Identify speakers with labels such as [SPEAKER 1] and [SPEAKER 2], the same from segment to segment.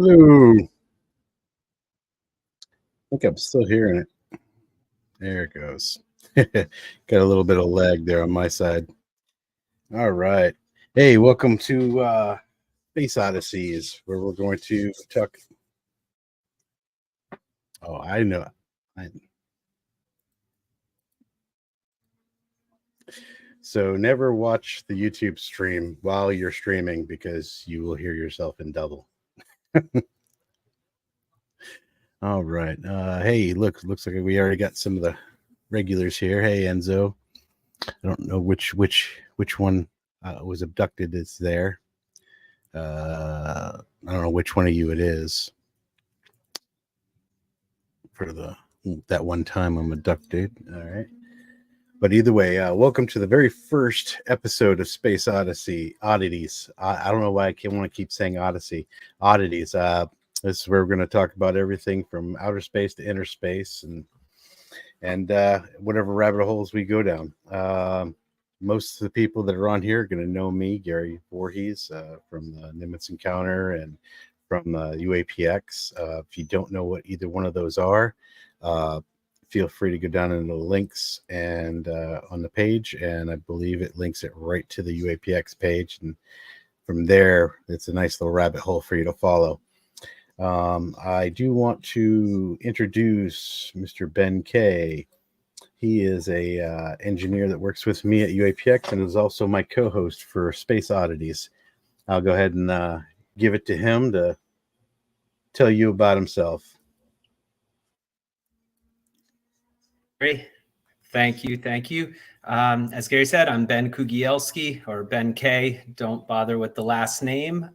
[SPEAKER 1] Hello. I think I'm still hearing it. There it goes. Got a little bit of lag there on my side. All right. Hey, welcome to Space Oddities, where we're going to talk. Oh, I know. I, so never watch the YouTube stream while you're streaming because you will hear yourself in double. All right. Hey, looks like we already got some of the regulars here. Hey, Enzo. I don't know which one was abducted. It's there. I don't know which one of you it is for that one time I'm abducted. All right. But either way, welcome to the very first episode of Space Oddities. I don't know why I want to keep saying Oddities. This is where we're going to talk about everything from outer space to inner space and whatever rabbit holes we go down. Most of the people that are on here are going to know me, Gary Voorhees, from the Nimitz Encounter and from UAPX. If you don't know what either one of those are, feel free to go down into the links and on the page, and I believe it links it right to the UAPX page. And from there, it's a nice little rabbit hole for you to follow. I do want to introduce Mr. Ben K. He is a engineer that works with me at UAPX and is also my co-host for Space Oddities. I'll go ahead and give it to him to tell you about himself.
[SPEAKER 2] Great. Thank you. As Gary said, I'm Ben Kugielski, or Ben K. Don't bother with the last name.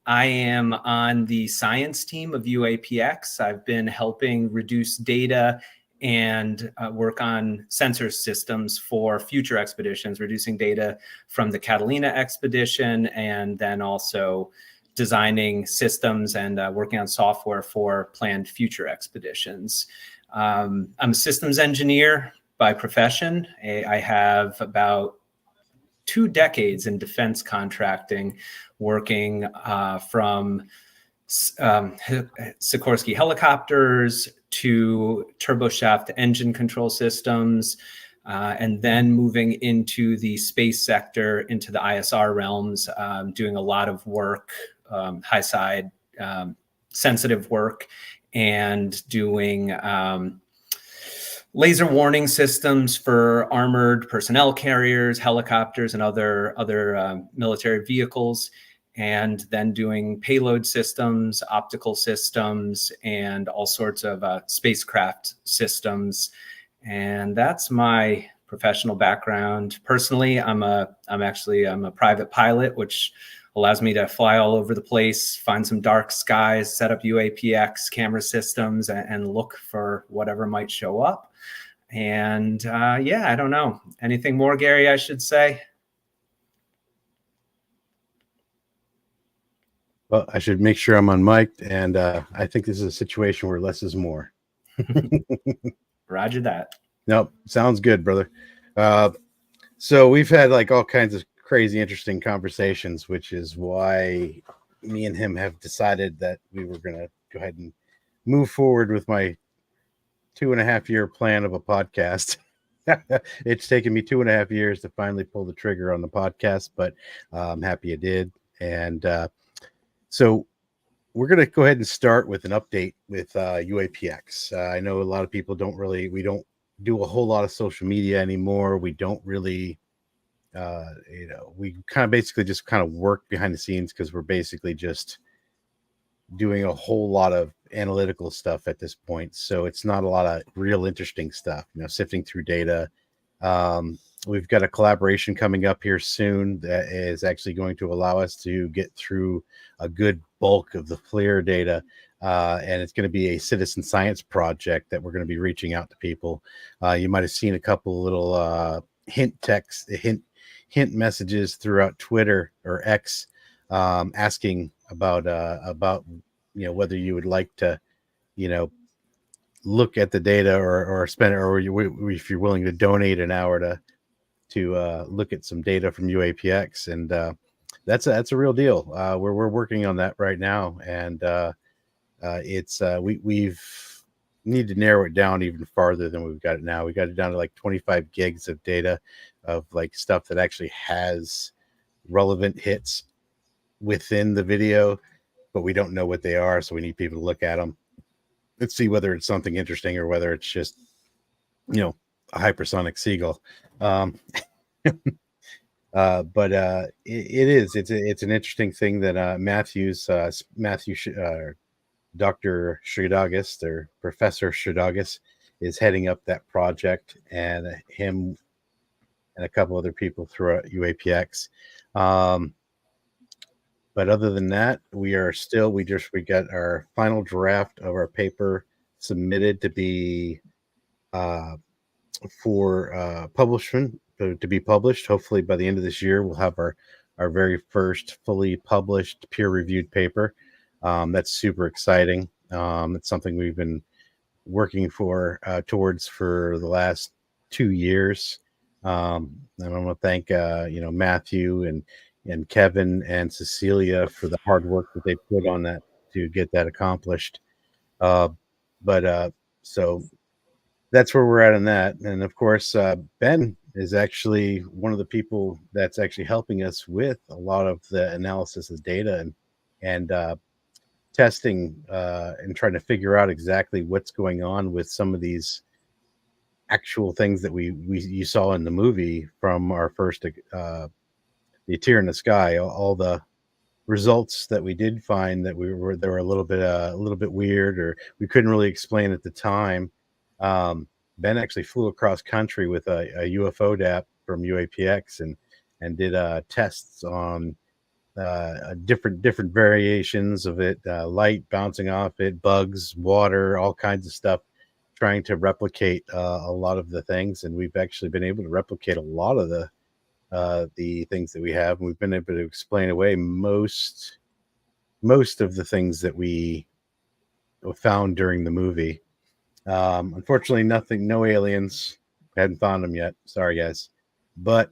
[SPEAKER 2] I am on the science team of UAPX. I've been helping reduce data and work on sensor systems for future expeditions, reducing data from the Catalina expedition, and then also designing systems and working on software for planned future expeditions. I'm a systems engineer by profession. I have about 2 decades in defense contracting, working from Sikorsky helicopters to turboshaft engine control systems, and then moving into the space sector, into the ISR realms, doing a lot of work, high side sensitive work, and doing laser warning systems for armored personnel carriers, helicopters, and other military vehicles, and then doing payload systems, optical systems, and all sorts of spacecraft systems. And that's my professional background. Personally, I'm a private pilot, which allows me to fly all over the place, find some dark skies, set up UAPX camera systems, and look for whatever might show up. And yeah, I don't know. Anything more, Gary, I should say?
[SPEAKER 1] Well, I should make sure I'm unmiked, and I think this is a situation where less is more.
[SPEAKER 2] Roger that.
[SPEAKER 1] Nope, sounds good, brother. So we've had like all kinds of crazy, interesting conversations, which is why me and him have decided that we were going to go ahead and move forward with my 2.5-year plan of a podcast. It's taken me 2.5 years to finally pull the trigger on the podcast, but I'm happy I did. And so we're going to go ahead and start with an update with UAPX. I know a lot of people we don't do a whole lot of social media anymore. We don't really, we kind of basically just kind of work behind the scenes because we're basically just doing a whole lot of analytical stuff at this point. So it's not a lot of real interesting stuff, sifting through data. We've got a collaboration coming up here soon that is actually going to allow us to get through a good bulk of the FLIR data. And it's going to be a citizen science project that we're going to be reaching out to people. You might have seen a couple little hint messages throughout Twitter or X, asking about whether you would like to, look at the data or spend, or if you're willing to donate an hour to look at some data from UAPX. And that's a real deal. We're working on that right now, and it's we've need to narrow it down even farther than we've got it now. We got it down to like 25 gigs of data of like stuff that actually has relevant hits within the video, but we don't know what they are, so we need people to look at them. Let's see whether it's something interesting or whether it's just, a hypersonic seagull. Um, but it is. It's an interesting thing that Dr. Shridagis or Professor Shridagis is heading up that project, and him and a couple other people throughout UAPX. But other than that, we got our final draft of our paper submitted to be for publishment to be published. Hopefully by the end of this year, we'll have our very first fully published peer-reviewed paper. That's super exciting. It's something we've been working towards for the last 2 years. And I want to thank Matthew and Kevin and Cecilia for the hard work that they put on that to get that accomplished. So that's where we're at in that. And of course, Ben is actually one of the people that's actually helping us with a lot of the analysis of data and testing and trying to figure out exactly what's going on with some of these actual things that you saw in the movie from our first the Tear in the Sky. All the results that we did find that they were a little bit weird, or we couldn't really explain at the time. Ben actually flew across country with a UFO DAP from UAPX and did tests on different variations of it, light bouncing off it, bugs, water, all kinds of stuff, trying to replicate a lot of the things. And we've actually been able to replicate a lot of the things that we have. We've been able to explain away most of the things that we found during the movie. Unfortunately, no aliens. Hadn't found them yet. Sorry, guys. But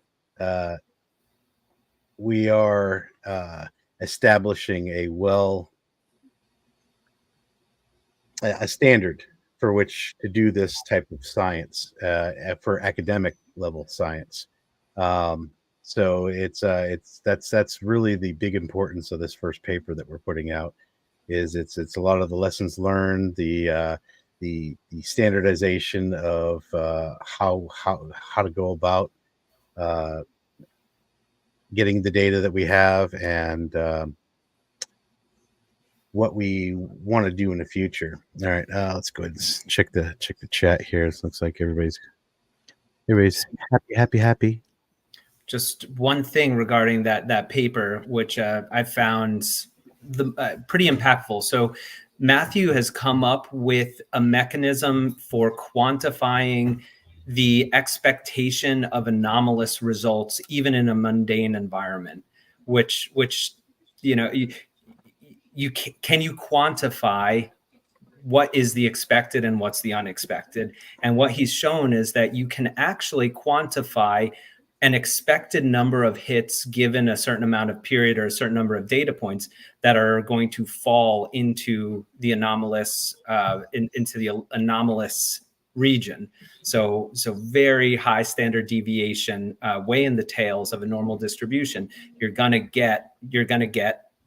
[SPEAKER 1] we are establishing a standard for which to do this type of science for academic level science. So that's really the big importance of this first paper that we're putting out. Is it's a lot of the lessons learned, the standardization of how to go about getting the data that we have, and what we want to do in the future. All right, let's go ahead and check the chat here. It looks like everybody's happy.
[SPEAKER 2] Just one thing regarding that paper, which I found pretty impactful. So Matthew has come up with a mechanism for quantifying the expectation of anomalous results, even in a mundane environment, which can you quantify what is the expected and what's the unexpected? And what he's shown is that you can actually quantify an expected number of hits given a certain amount of period or a certain number of data points that are going to fall into the anomalous region. So very high standard deviation, way in the tails of a normal distribution. You're gonna get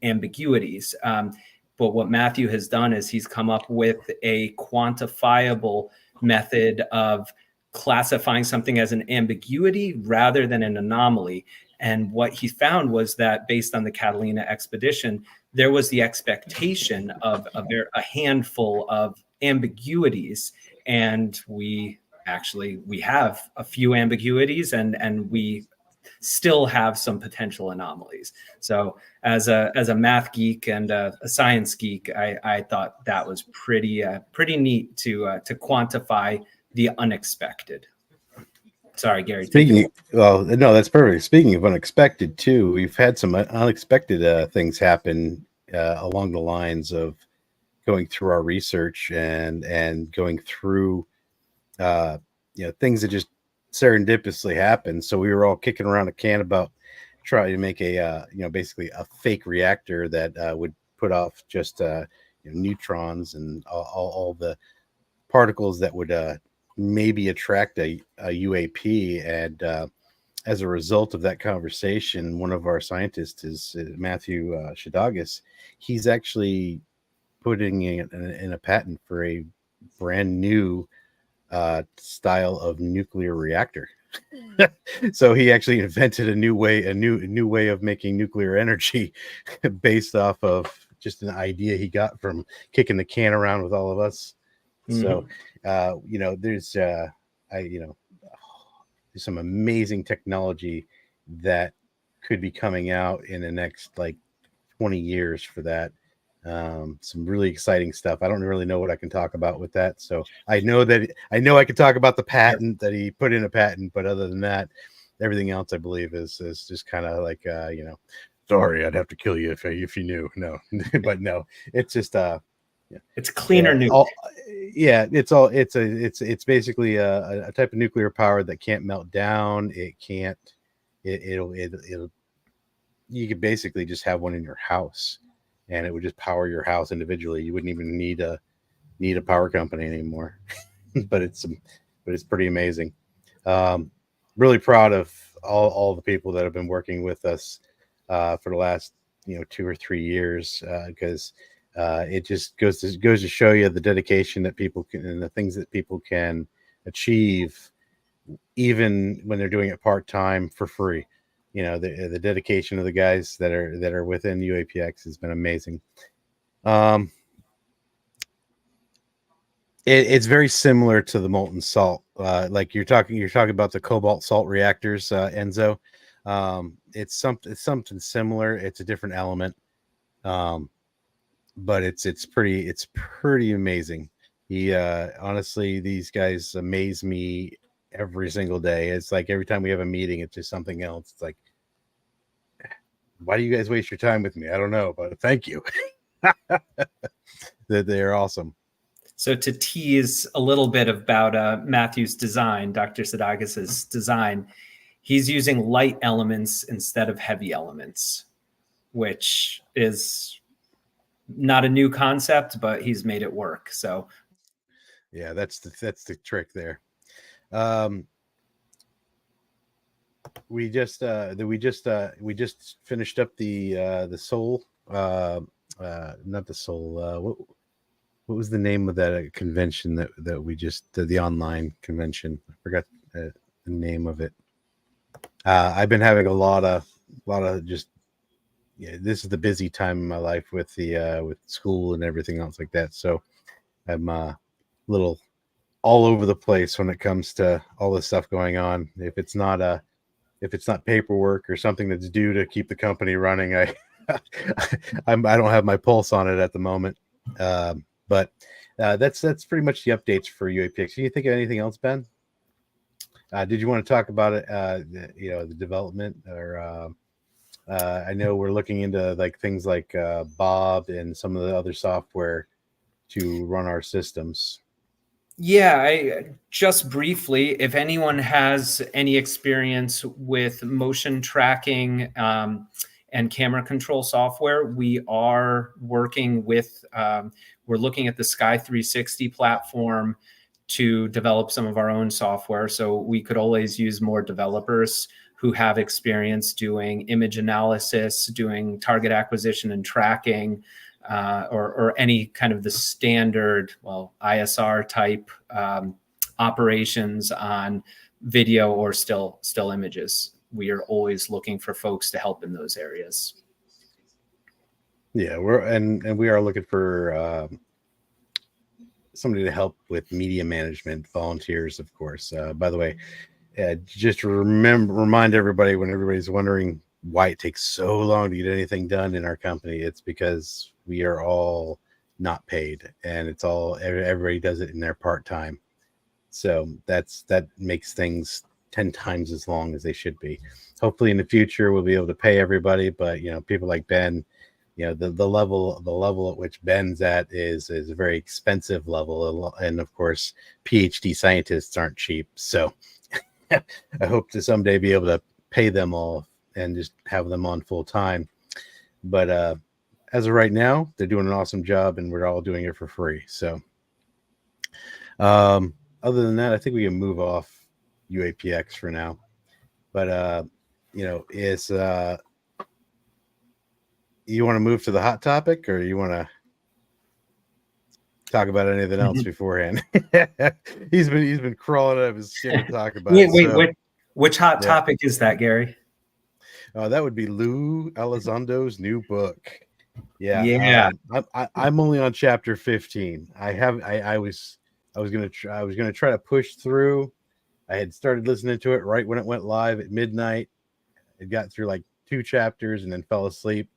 [SPEAKER 2] ambiguities. But what Matthew has done is he's come up with a quantifiable method of classifying something as an ambiguity rather than an anomaly. And what he found was that based on the Catalina expedition, there was the expectation of a handful of ambiguities. And we have a few ambiguities, and we still have some potential anomalies. So as a math geek and a science geek, I thought that was pretty neat to quantify the unexpected. Sorry, Gary.
[SPEAKER 1] No, that's perfect. Speaking of unexpected too, we've had some unexpected things happen along the lines of going through our research and going through things that just serendipitously happened. So we were all kicking around a can about try to make a basically a fake reactor that would put off just neutrons and all the particles that would maybe attract a UAP. And as a result of that conversation, one of our scientists is Matthew Shadagas. He's actually putting in a patent for a brand new style of nuclear reactor. So he actually invented a new way of making nuclear energy based off of just an idea he got from kicking the can around with all of us. So there's there's some amazing technology that could be coming out in the next like 20 years for that. Some really exciting stuff. I don't really know what I can talk about with that. So I know I can talk about the patent that he put in a patent, but other than that, everything else I believe is just kind of like sorry, I'd have to kill you if you knew. No, but no, it's just
[SPEAKER 2] it's cleaner nuke.
[SPEAKER 1] It's basically a type of nuclear power that can't melt down. It can't. It'll. You could basically just have one in your house, and it would just power your house individually. You wouldn't even need a power company anymore. but it's pretty amazing. Really proud of all the people that have been working with us for the last 2 or 3 years, because it just goes to show you the dedication that people can and the things that people can achieve, even when they're doing it part-time for free. The dedication of the guys that are within UAPX has been amazing. It's very similar to the molten salt. Like you're talking about the cobalt salt reactors, Enzo. It's something similar. It's a different element. But it's pretty amazing. Honestly, these guys amaze me every single day. It's like every time we have a meeting, it's just something else. It's like, why do you guys waste your time with me? I don't know, but thank you. They're awesome.
[SPEAKER 2] So to tease a little bit about Matthew's design, Dr. Sadagas's design, he's using light elements instead of heavy elements, which is not a new concept, but he's made it work. So
[SPEAKER 1] yeah, that's the trick there. We just finished up the soul, not the soul. What was the name of that convention that we just did, the online convention? I forgot the name of it. I've been having a lot of just this is the busy time in my life with with school and everything else like that. So I'm a little all over the place when it comes to all this stuff going on. If it's not paperwork or something that's due to keep the company running, I don't have my pulse on it at the moment. But that's pretty much the updates for UAPX. Can you think of anything else, Ben? Did you want to talk about it? The development, or I know we're looking into like things like Bob and some of the other software to run our systems.
[SPEAKER 2] Yeah, I just briefly, if anyone has any experience with motion tracking and camera control software, we are working with, we're looking at the Sky 360 platform to develop some of our own software. So we could always use more developers who have experience doing image analysis, doing target acquisition and tracking, or any kind of the standard, ISR type operations on video or still images. We are always looking for folks to help in those areas.
[SPEAKER 1] Yeah, we are looking for somebody to help with media management, volunteers, of course. By the way, just remind everybody, when everybody's wondering why it takes so long to get anything done in our company, it's because we are all not paid, and it's all everybody does it in their part-time. So that makes things 10 times as long as they should be. Hopefully in the future we'll be able to pay everybody, but people like Ben, the level at which Ben's at is a very expensive level, and of course PhD scientists aren't cheap. So I hope to someday be able to pay them all and just have them on full time. But as of right now, they're doing an awesome job, and we're all doing it for free. So, other than that, I think we can move off UAPX for now. But it's you want to move to the hot topic, or you want to talk about anything else beforehand? he's been crawling out of his skin to talk about it.
[SPEAKER 2] Wait, which hot topic is that, Gary?
[SPEAKER 1] That would be Lou Elizondo's new book.
[SPEAKER 2] Yeah.
[SPEAKER 1] I'm only on chapter 15. I was gonna try to push through. I had started listening to it right when it went live at midnight. It got through like 2 chapters and then fell asleep.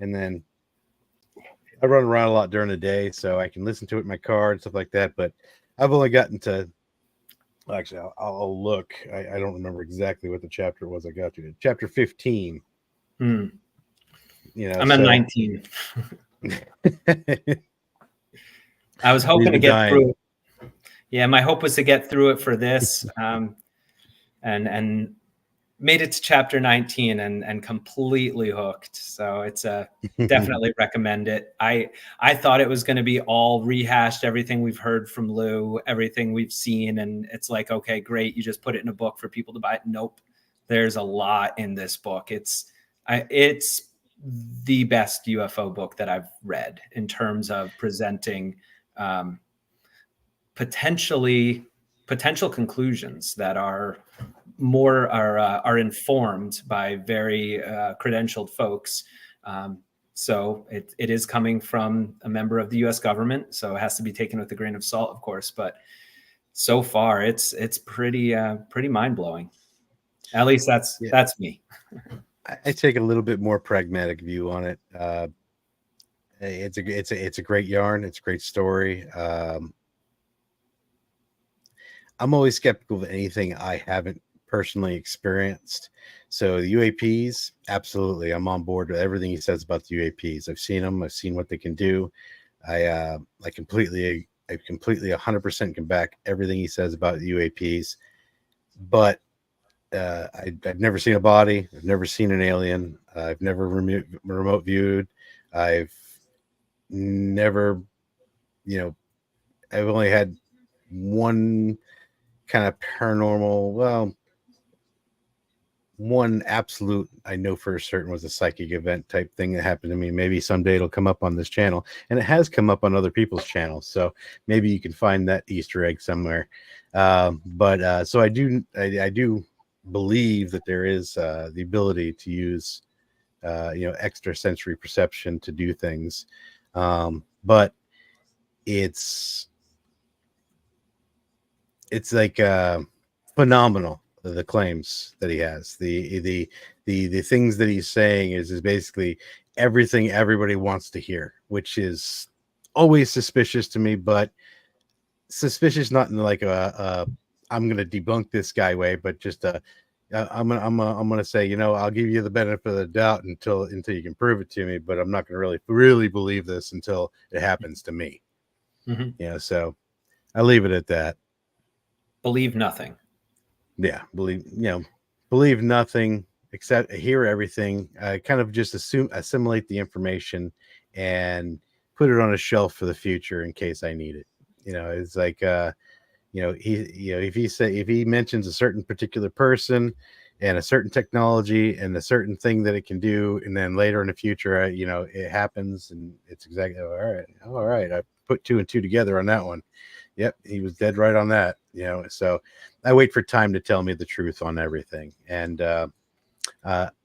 [SPEAKER 1] And then I run around a lot during the day, so I can listen to it in my car and stuff like that. But I've only gotten to, actually, I'll look. I don't remember exactly what the chapter was I got to. Chapter 15.
[SPEAKER 2] I'm at 19. I was hoping to get through it. Yeah, my hope was to get through it for this, and made it to chapter 19 and completely hooked. So it's definitely recommend it. I thought it was going to be all rehashed, everything we've heard from Lou, everything we've seen, and it's like, okay, great, you just put it in a book for people to buy. Nope, there's a lot in this book. It's the best UFO book that I've read in terms of presenting potential conclusions that are informed by very credentialed folks. So it is coming from a member of the U.S. government, so it has to be taken with a grain of salt, of course. But so far, it's pretty mind blowing. At least that's me.
[SPEAKER 1] I take a little bit more pragmatic view on it. It's a great yarn. It's a great story. I'm always skeptical of anything I haven't personally experienced. So the UAPs, absolutely, I'm on board with everything he says about the UAPs. I've seen them. I've seen what they can do. I completely 100% can back everything he says about the UAPs. But I've never seen a body. I've never seen an alien. I've never remote viewed. I've never, I've only had one kind of paranormal, well, one absolute I know for certain was a psychic event type thing that happened to me. Maybe someday it'll come up on this channel, and it has come up on other people's channels, so maybe you can find that Easter egg somewhere. But so I do believe that there is the ability to use extrasensory perception to do things, but it's like phenomenal, the claims that he has, the things that he's saying is basically everything everybody wants to hear, which is always suspicious to me, but suspicious not in like I'm gonna debunk this guy way, but just I'm gonna say, I'll give you the benefit of the doubt until you can prove it to me, but I'm not gonna really believe this until it happens to me. So I leave it at that.
[SPEAKER 2] Believe nothing.
[SPEAKER 1] Yeah, believe nothing, except hear everything. Kind of just assimilate the information and put it on a shelf for the future in case I need it. It's like if he mentions a certain particular person and a certain technology and a certain thing that it can do, and then later in the future, it happens, and it's exactly all right. I put 2 and 2 together on that one. Yep, he was dead right on that. So I wait for time to tell me the truth on everything. And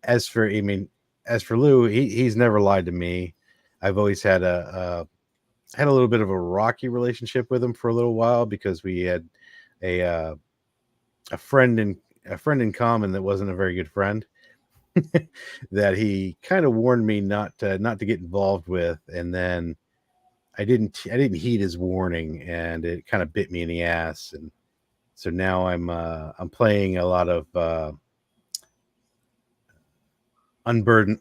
[SPEAKER 1] as for Lou, he's never lied to me. I've always had a little bit of a rocky relationship with him for a little while, because we had a friend in common that wasn't a very good friend that he kind of warned me not to get involved with, and then I didn't heed his warning, and it kind of bit me in the ass. And so now I'm playing a lot of unburn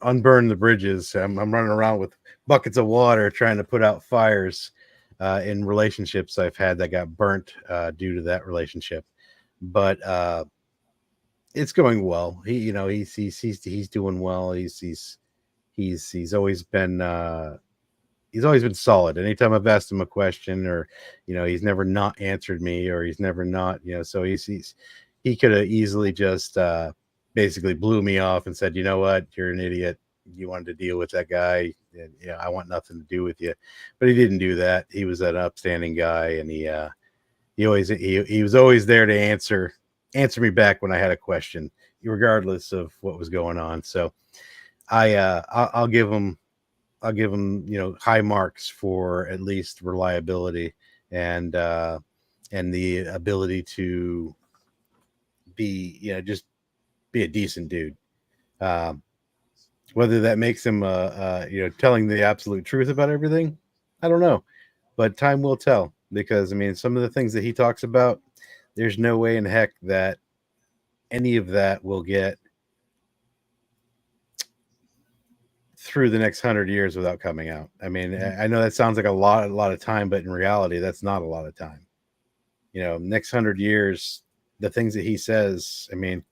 [SPEAKER 1] the bridges. I'm running around with buckets of water trying to put out fires in relationships I've had that got burnt due to that relationship. But It's going well. He's doing well. He's always been solid. Anytime I've asked him a question, or he's never not answered me, or he's never not, so he could have easily just basically blew me off and said, you know what, you're an idiot. You wanted to deal with that guy, and I want nothing to do with you. But he didn't do that. He was an upstanding guy, and he was always there to answer me back when I had a question, regardless of what was going on. So I'll give him high marks for at least reliability and the ability to be just be a decent dude. Whether that makes him telling the absolute truth about everything, I don't know, but time will tell. Because I mean, some of the things that he talks about, there's no way in heck that any of that will get through the next 100 years without coming out. I mean, I know that sounds like a lot of time, but in reality, that's not a lot of time. Next 100 years, the things that he says, I mean,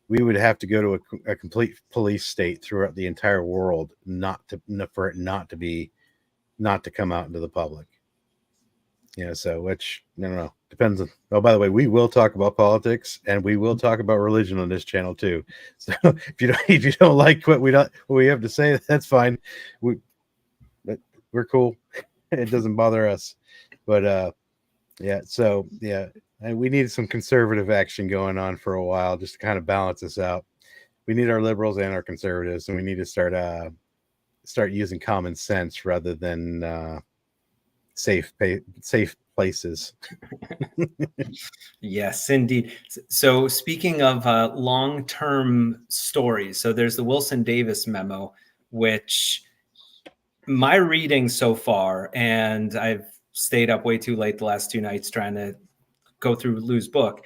[SPEAKER 1] we would have to go to a complete police state throughout the entire world for it not to come out into the public. So which I don't know, depends on. Oh, by the way, we will talk about politics and we will talk about religion on this channel too. So if you don't like what we have to say, that's fine. We're cool. It doesn't bother us. But yeah, so yeah, and we needed some conservative action going on for a while just to kind of balance us out. We need our liberals and our conservatives, and we need to start using common sense rather than safe places.
[SPEAKER 2] Yes, indeed. So speaking of long-term stories, so there's the Wilson Davis memo, which my reading so far, and I've stayed up way too late the last 2 nights trying to go through Lou's book.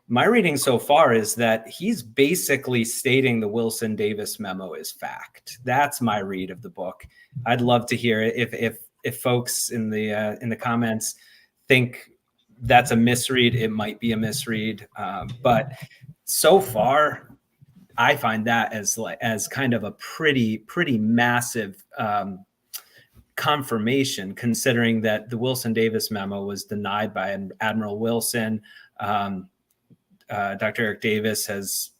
[SPEAKER 2] My reading so far is that he's basically stating the Wilson Davis memo is fact. That's my read of the book. I'd love to hear it. If folks in the comments think that's a misread, it might be a misread. But so far, I find that as kind of a pretty massive confirmation, considering that the Wilson Davis memo was denied by Admiral Wilson. Dr. Eric Davis has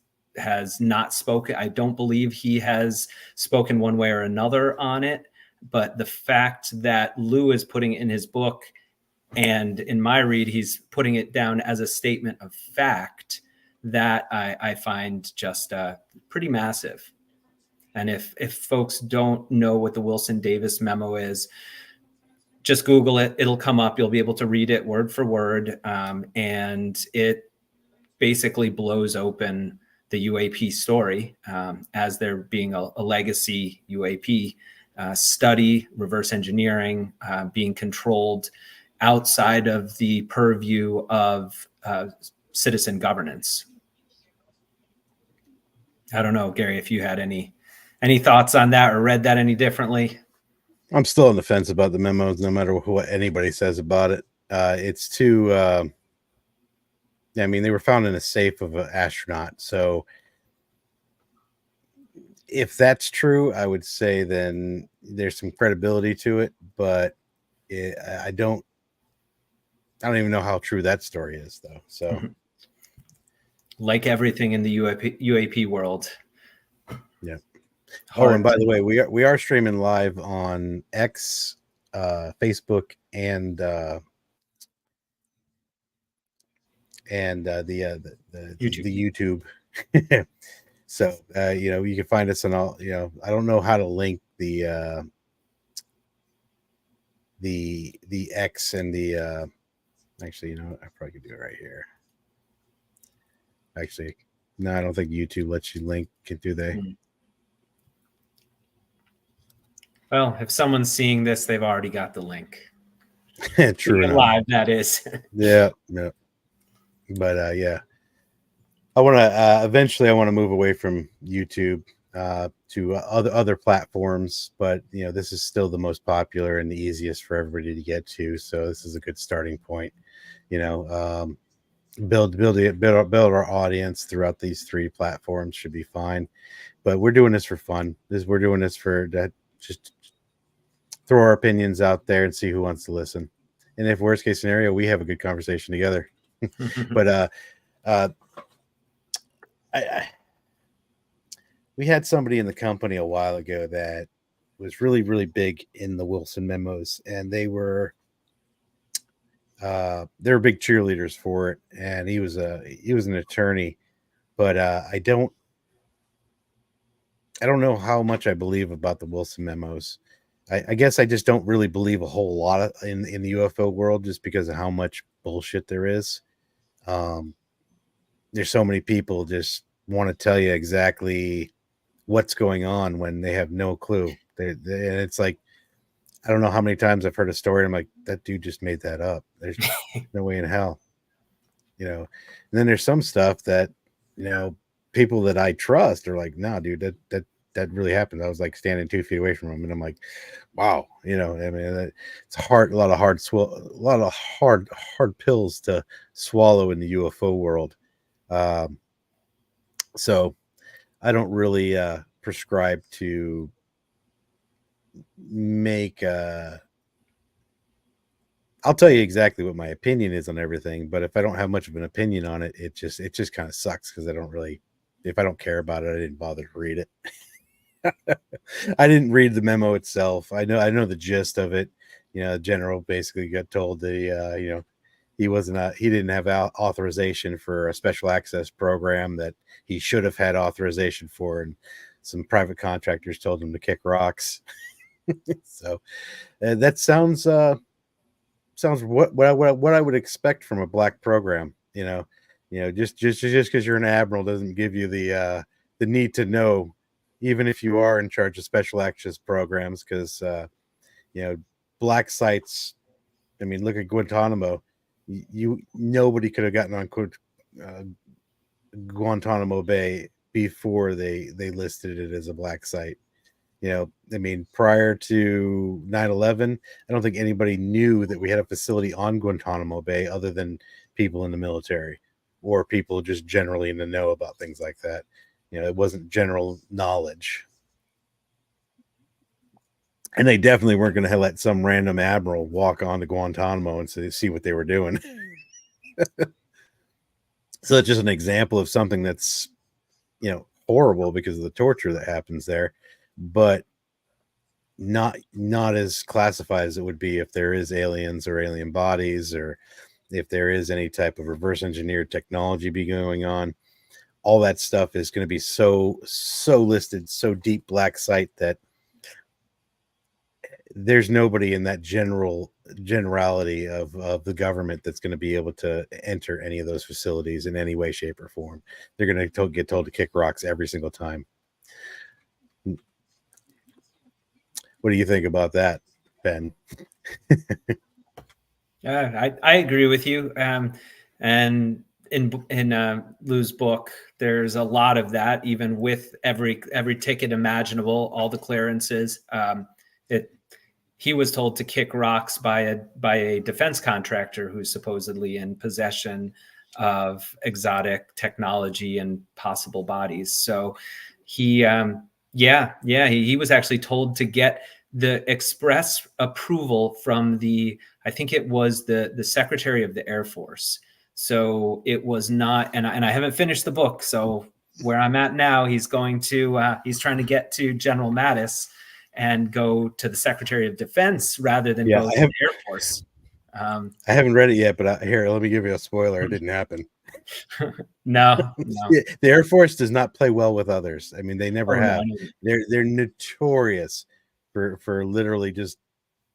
[SPEAKER 2] not spoken. I don't believe he has spoken one way or another on it. But the fact that Lou is putting it in his book, and in my read, he's putting it down as a statement of fact, that I find just pretty massive. And if folks don't know what the Wilson Davis memo is, just Google it. It'll come up. You'll be able to read it word for word. And it basically blows open the UAP story as there being a legacy UAP study, reverse engineering, being controlled outside of the purview of citizen governance. I don't know, Gary, if you had any thoughts on that or read that any differently.
[SPEAKER 1] I'm still on the fence about the memos, no matter what anybody says about it. It's too. I mean, they were found in a safe of an astronaut, so if that's true, I would say then there's some credibility to it, but I don't even know how true that story is, though. So,
[SPEAKER 2] like everything in the UAP world.
[SPEAKER 1] Yeah. Oh, and by the way, we are streaming live on X, Facebook, and the YouTube. So you can find us on all. I don't know how to link the X and the. Actually, I probably could do it right here. Actually, no, I don't think YouTube lets you link it, do they?
[SPEAKER 2] Well, if someone's seeing this, they've already got the link.
[SPEAKER 1] True enough.
[SPEAKER 2] Live, that is.
[SPEAKER 1] Yeah. But yeah, I want to eventually. I want to move away from YouTube to other platforms, but this is still the most popular and the easiest for everybody to get to. So this is a good starting point. build our audience throughout these 3 platforms should be fine. But we're doing this for fun. We're doing this for that, just throw our opinions out there and see who wants to listen. And if worst case scenario, we have a good conversation together. But we had somebody in the company a while ago that was really, really big in the Wilson memos, and they were big cheerleaders for it. And he was an attorney, but I don't know how much I believe about the Wilson memos. I guess I just don't really believe a whole lot in the UFO world, just because of how much bullshit there is. There's so many people just want to tell you exactly what's going on when they have no clue. And it's like, I don't know how many times I've heard a story. And I'm like, that dude just made that up. There's no way in hell, And then there's some stuff that, people that I trust are like, no, dude, that really happened. I was like standing 2 feet away from him, and I'm like, wow, I mean, it's hard, a lot of hard pills to swallow in the UFO world. So I don't really prescribe to make I'll tell you exactly what my opinion is on everything, but if I don't have much of an opinion on it, it just kind of sucks, because if I don't care about it, I didn't bother to read it. I didn't read the memo itself. I know the gist of it. The general basically got told that he didn't have authorization for a special access program that he should have had authorization for, and some private contractors told him to kick rocks. So that sounds what I would expect from a black program. Just because you're an admiral doesn't give you the need to know, even if you are in charge of special access programs, because black sites. I mean, look at Guantanamo. Nobody could have gotten on Guantanamo Bay before they listed it as a black site. I mean, prior to 9/11, I don't think anybody knew that we had a facility on Guantanamo Bay other than people in the military or people just generally in the know about things like that. It wasn't general knowledge. And they definitely weren't going to let some random admiral walk on to Guantanamo and see what they were doing. So that's just an example of something that's, horrible because of the torture that happens there, but not as classified as it would be if there is aliens or alien bodies, or if there is any type of reverse engineered technology be going on. All that stuff is going to be so listed, so deep black site, that there's nobody in that generality of the government that's going to be able to enter any of those facilities in any way, shape, or form. They're going to get told to kick rocks every single time. What do you think about that, Ben?
[SPEAKER 2] I agree with you. And in Lou's book, there's a lot of that, even with every ticket imaginable, all the clearances. He was told to kick rocks by a defense contractor who's supposedly in possession of exotic technology and possible bodies. So he was actually told to get the express approval from I think it was the Secretary of the Air Force. So it was not, and I haven't finished the book. So where I'm at now, he's trying to get to General Mattis and go to the Secretary of Defense rather than go to the Air Force.
[SPEAKER 1] I haven't read it yet, but here, let me give you a spoiler. It didn't happen.
[SPEAKER 2] No.
[SPEAKER 1] The Air Force does not play well with others. I mean, they never have. No. They're notorious for literally just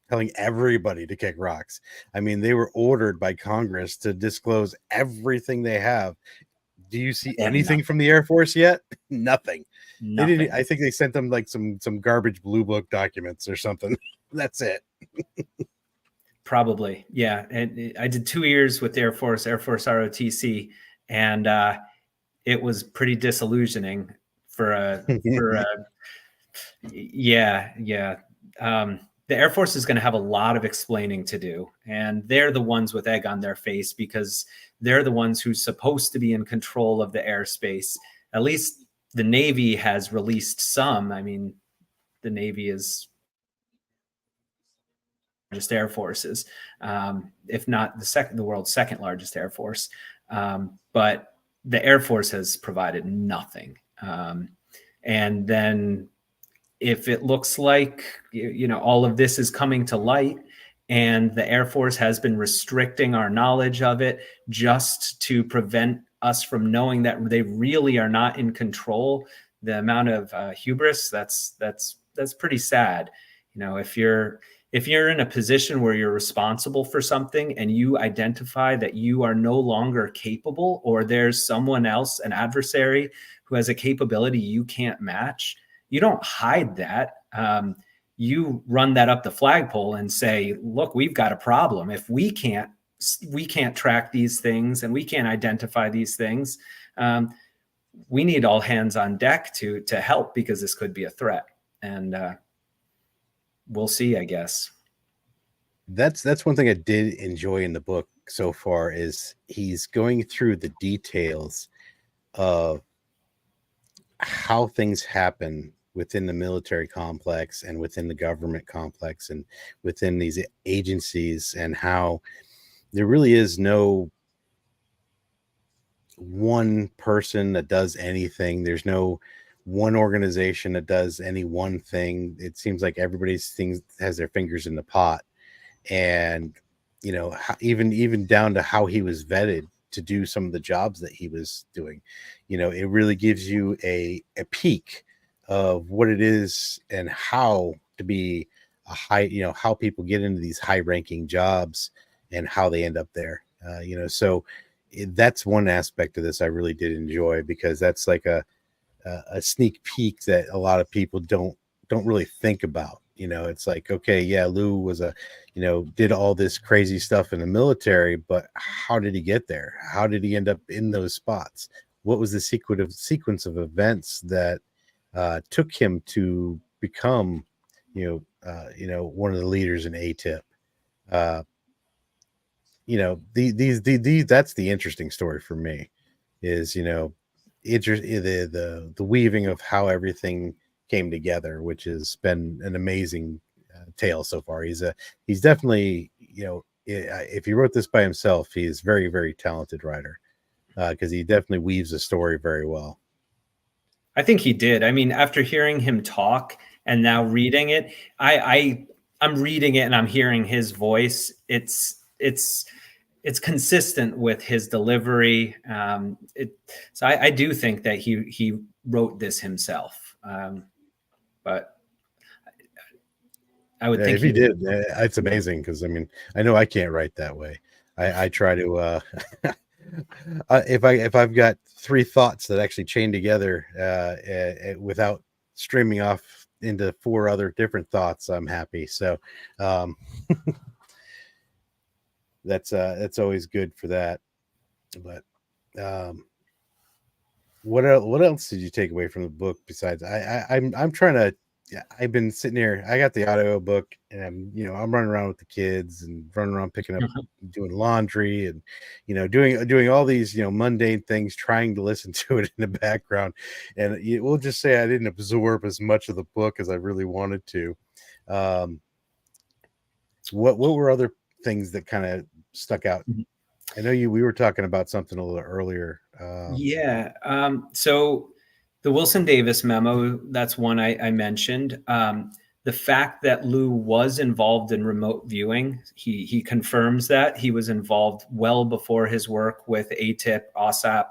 [SPEAKER 1] telling everybody to kick rocks. I mean, they were ordered by Congress to disclose everything they have. Do you see anything from the Air Force yet? Nothing. They didn't. I think they sent them like some garbage blue book documents or something. That's it.
[SPEAKER 2] Probably, yeah. And I did 2 years with Air Force ROTC, and it was pretty disillusioning for a yeah. the Air Force is going to have a lot of explaining to do. And they're the ones with egg on their face because they're the ones who's supposed to be in control of the airspace. At least the Navy has released some. I mean, the Navy is largest air forces, if not the world's second largest air force. But the Air Force has provided nothing. And then if it looks like, you know, all of this is coming to light and the Air Force has been restricting our knowledge of it just to prevent us from knowing that they really are not in control, the amount of hubris, that's pretty sad. You know, if you're in a position where you're responsible for something and you identify that you are no longer capable, or there's someone else, an adversary, who has a capability you can't match, you don't hide that. You run that up the flagpole and say, look, we've got a problem. If we can't track these things and we can't identify these things, we need all hands on deck to help, because this could be a threat. And we'll see, I guess.
[SPEAKER 1] That's one thing I did enjoy in the book so far, is he's going through the details of how things happen within the military complex and within the government complex and within these agencies, and how there really is no one person that does anything. There's no one organization that does any one thing. It seems like everybody's things has their fingers in the pot. And you know, even down to how he was vetted to do some of the jobs that he was doing, you know, it really gives you a peek of what it is and how to be a high, you know, how people get into these high ranking jobs and how they end up there. You know, so that's one aspect of this I really did enjoy, because that's like a sneak peek that a lot of people don't really think about. You know, it's like, okay, yeah, Lou was you know, did all this crazy stuff in the military, but how did he get there? How did he end up in those spots? What was the sequence of events that took him to become, you know, one of the leaders in ATIP? You know, these that's the interesting story for me, is, you know, the weaving of how everything came together, which has been an amazing tale so far. He's definitely, you know, if he wrote this by himself, he's very, very talented writer, because he definitely weaves a story very well.
[SPEAKER 2] I think he did. I mean, after hearing him talk and now reading it, I'm reading it and I'm hearing his voice. It's consistent with his delivery. So I do think that he wrote this himself. But I would think
[SPEAKER 1] If he did, it's amazing, because I mean, I know I can't write that way. I try to if I've got three thoughts that actually chain together without streaming off into four other different thoughts, I'm happy. So that's always good for that. But what else did you take away from the book besides I'm trying to, yeah, I've been sitting here. I got the audio book, and I'm running around with the kids and running around picking up, doing laundry, and doing all these mundane things, trying to listen to it in the background. And we'll just say I didn't absorb as much of the book as I really wanted to. What were other things that kind of stuck out? I know we were talking about something a little earlier.
[SPEAKER 2] So the Wilson Davis memo, that's one I mentioned. The fact that Lou was involved in remote viewing, he confirms that he was involved well before his work with ATIP, OSAP.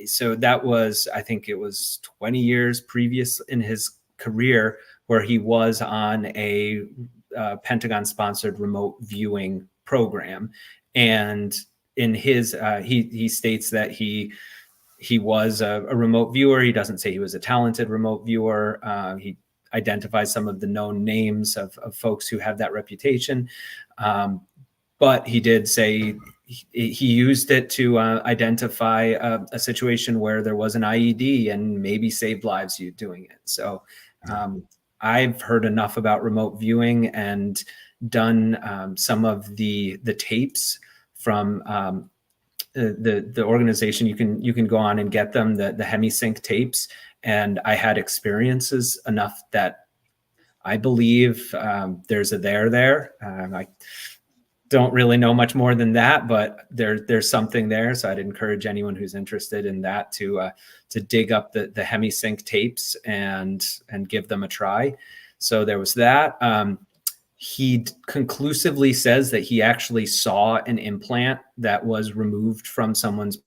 [SPEAKER 2] So that was, I think it was 20 years previous in his career where he was on a Pentagon-sponsored remote viewing program. And in his, he states that he was a remote viewer. He doesn't say he was a talented remote viewer. He identifies some of the known names of folks who have that reputation. But he did say he used it to identify a situation where there was an IED and maybe saved lives doing it. So I've heard enough about remote viewing and done some of the tapes from the organization. You can go on and get them, the HemiSync tapes, and I had experiences enough that I believe there's a there. I don't really know much more than that, but there's something there. So I'd encourage anyone who's interested in that to dig up the HemiSync tapes and give them a try. So there was that. He conclusively says that he actually saw an implant that was removed from someone's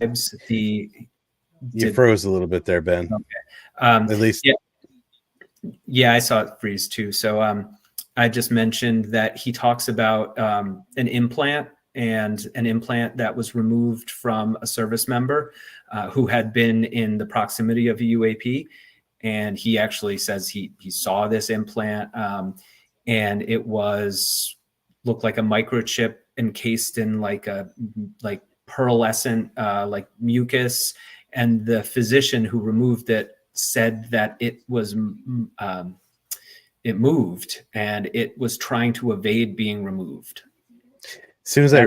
[SPEAKER 2] ribs.
[SPEAKER 1] You froze a little bit there, Ben.
[SPEAKER 2] Okay.
[SPEAKER 1] At least.
[SPEAKER 2] Yeah, I saw it freeze too. So I just mentioned that he talks about an implant that was removed from a service member who had been in the proximity of a UAP. And he actually says he saw this implant and it looked like a microchip encased in like pearlescent like mucus. And the physician who removed it said that it was it moved and it was trying to evade being removed.
[SPEAKER 1] As soon as I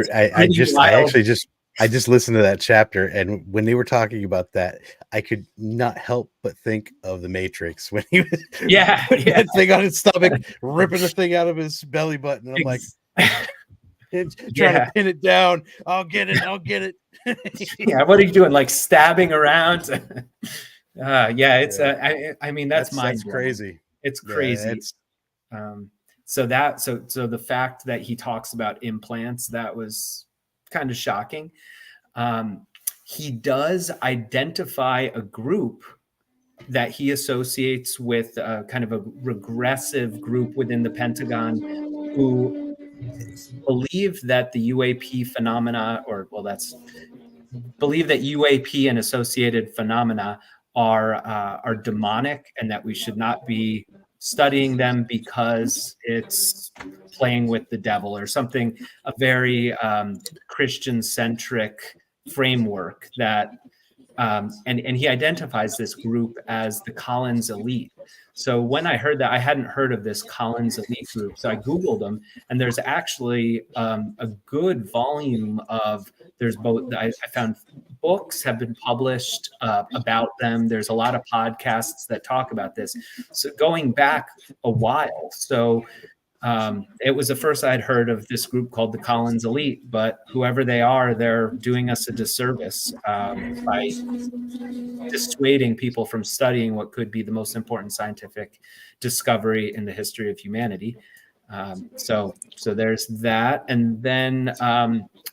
[SPEAKER 1] just listened to that chapter, and when they were talking about that, I could not help but think of the Matrix when he was that thing on his stomach, ripping the thing out of his belly button. And I'm like, trying to pin it down. I'll get it.
[SPEAKER 2] Yeah, what are you doing? Like stabbing around? I mean, that's
[SPEAKER 1] crazy.
[SPEAKER 2] It's crazy. So the fact that he talks about implants, that was kind of shocking. He does identify a group that he associates with kind of a regressive group within the Pentagon who believe that the UAP phenomena, believe that UAP and associated phenomena are demonic, and that we should not be studying them because it's playing with the devil or something, a very Christian-centric framework that, and he identifies this group as the Collins elite. So when I heard that, I hadn't heard of this Collins elite group. So I Googled them, and there's actually a good volume of, there's both, I found books have been published about them. There's a lot of podcasts that talk about this. So going back a while. So it was the first I'd heard of this group called the Collins Elite, but whoever they are, they're doing us a disservice by dissuading people from studying what could be the most important scientific discovery in the history of humanity. So there's that. And then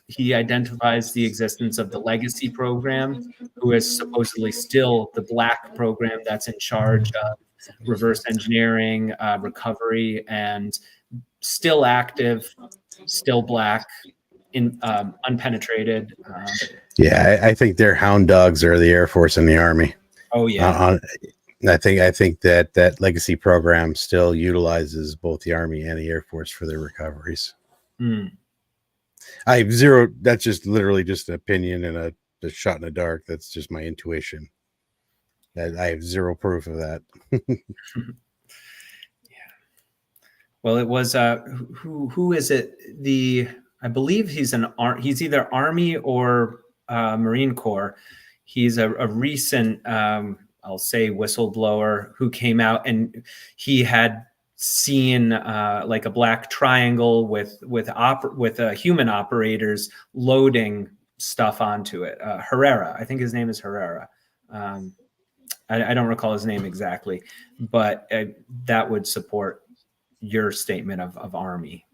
[SPEAKER 2] he identifies the existence of the Legacy program, who is supposedly still the Black program that's in charge of reverse engineering, recovery, and still active, still Black, unpenetrated.
[SPEAKER 1] I think their hound dogs are the Air Force and the Army.
[SPEAKER 2] Oh yeah.
[SPEAKER 1] I think that Legacy program still utilizes both the Army and the Air Force for their recoveries. I have zero. That's just literally just an opinion and a shot in the dark. That's just my intuition. I have zero proof of that.
[SPEAKER 2] Well, it was who is it? I believe he's either Army or Marine Corps. He's a recent, I'll say, whistleblower who came out, and he had seen like a black triangle with human operators loading stuff onto it. Herrera, I think his name is Herrera. I don't recall his name exactly, but that would support your statement of Army.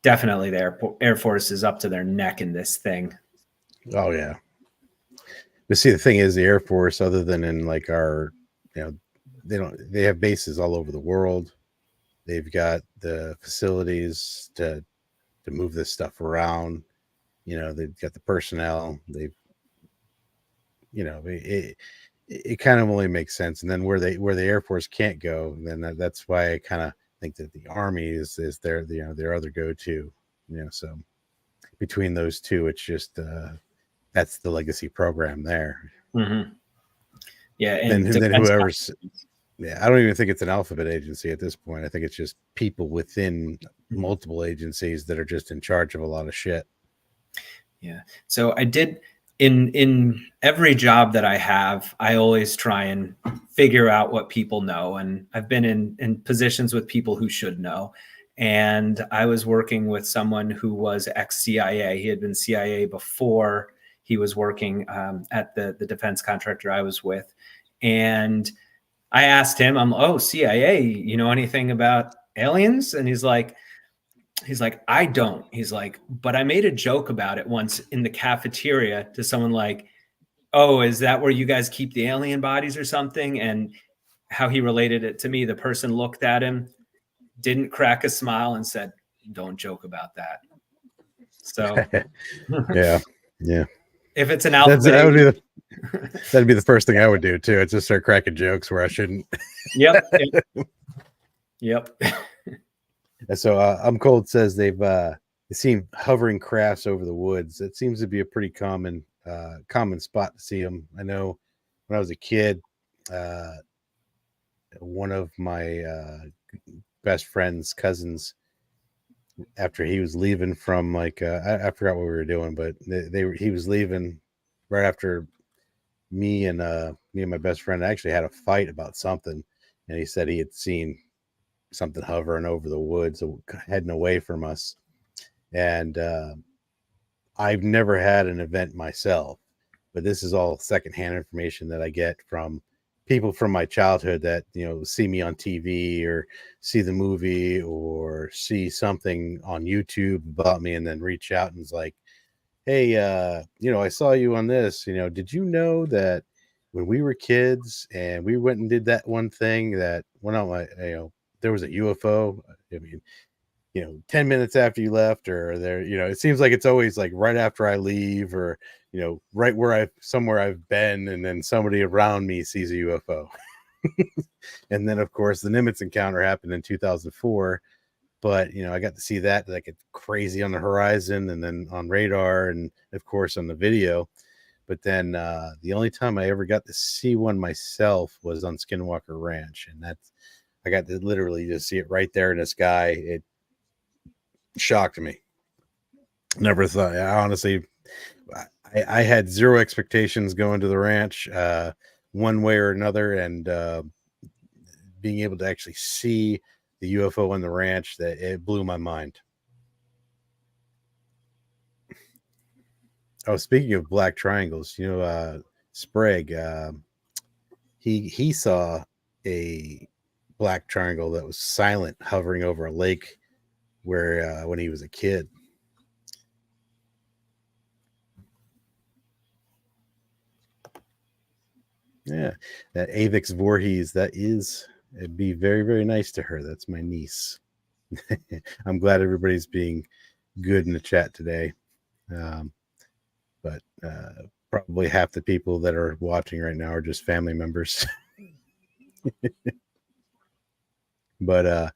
[SPEAKER 2] Definitely the Air Force is up to their neck in this thing.
[SPEAKER 1] Oh yeah. But see, the thing is, the Air Force, other than in like our, they have bases all over the world. They've got the facilities to move this stuff around. They've got the personnel. It kind of only makes sense. And then where the Air Force can't go, then that's why I kind of think that the Army is their other go-to. So between those two, it's just that's the Legacy program there.
[SPEAKER 2] Mm-hmm. Yeah,
[SPEAKER 1] Then
[SPEAKER 2] and
[SPEAKER 1] then
[SPEAKER 2] defense.
[SPEAKER 1] whoever's yeah, I don't even think it's an alphabet agency at this point. I think it's just people within multiple agencies that are just in charge of a lot of shit.
[SPEAKER 2] Yeah. So I did in every job that I have, I always try and figure out what people know. And I've been in positions with people who should know. And I was working with someone who was ex-CIA. He had been CIA before he was working at the defense contractor I was with. And I asked him, oh, CIA, you know anything about aliens? And he's like, I don't. He's like, but I made a joke about it once in the cafeteria to someone like, oh, is that where you guys keep the alien bodies or something? And how he related it to me, the person looked at him, didn't crack a smile, and said, don't joke about that. So
[SPEAKER 1] Yeah. Yeah.
[SPEAKER 2] if it's an
[SPEAKER 1] That'd
[SPEAKER 2] alphabet,
[SPEAKER 1] be the first thing I would do too. It's just start cracking jokes where I shouldn't.
[SPEAKER 2] Yep. Yep.
[SPEAKER 1] So I'm Cold says they've seen hovering crafts over the woods. It seems to be a pretty common spot to see them. I know when I was a kid, one of my best friend's cousins, after he was leaving from like I forgot what we were doing, but he was leaving right after me and my best friend actually had a fight about something, and he said he had seen something hovering over the woods heading away from us. And I've never had an event myself, but this is all secondhand information that I get from people from my childhood that, you know, see me on TV or see the movie or see something on YouTube about me and then reach out and is like, hey, you know, I saw you on this, you know, did you know that when we were kids and we went and did that one thing that went on my, you know, there was a UFO. I mean, you know, 10 minutes after you left, or there, you know, it seems like it's always like right after I leave, or, you know, right where somewhere I've been, and then somebody around me sees a UFO. And then of course the Nimitz encounter happened in 2004, but you know, I got to see that like it's crazy on the horizon and then on radar and of course on the video. But then the only time I ever got to see one myself was on Skinwalker Ranch, and that's I got to literally just see it right there in the sky. It shocked me. Never thought. I honestly, I had zero expectations going to the ranch, one way or another, and being able to actually see the UFO on the ranch, that it blew my mind. Oh, speaking of black triangles, you know, Sprague, he saw a black triangle that was silent hovering over a lake where when he was a kid. Yeah, that Avix Voorhees, it'd be very, very nice to her. That's my niece. I'm glad everybody's being good in the chat today. But probably half the people that are watching right now are just family members. But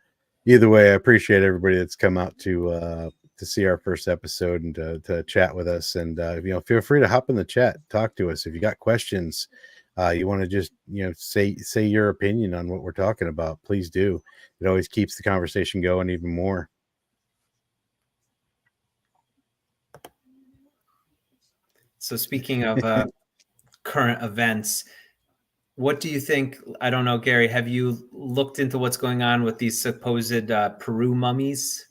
[SPEAKER 1] either way, I appreciate everybody that's come out to see our first episode and to chat with us. And you know, feel free to hop in the chat, talk to us if you got questions. You want to just, you know, say your opinion on what we're talking about, please do. It always keeps the conversation going even more.
[SPEAKER 2] So speaking of current events, what do you think? I don't know, Gary, have you looked into what's going on with these supposed Peru mummies?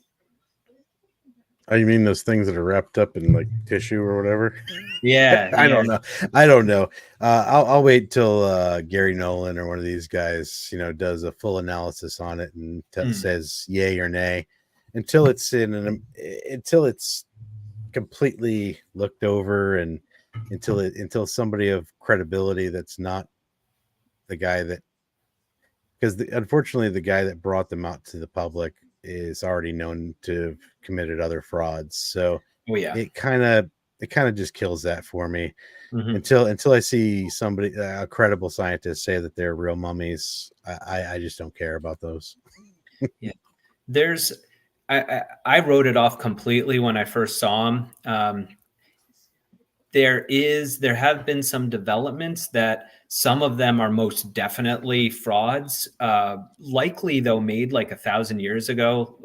[SPEAKER 1] Oh, you mean those things that are wrapped up in like tissue or whatever?
[SPEAKER 2] Yeah,
[SPEAKER 1] I don't know. I'll wait till Gary Nolan or one of these guys, you know, does a full analysis on it and says yay or nay. Until it's completely looked over, and until somebody of credibility that's not the guy that, because unfortunately the guy that brought them out to the public is already known to have committed other frauds. So it kind of just kills that for me. Until I see somebody, a credible scientist, say that they're real mummies. I just don't care about those.
[SPEAKER 2] Yeah, I wrote it off completely when I first saw them. there have been some developments that some of them are most definitely frauds, likely though made like 1,000 years ago,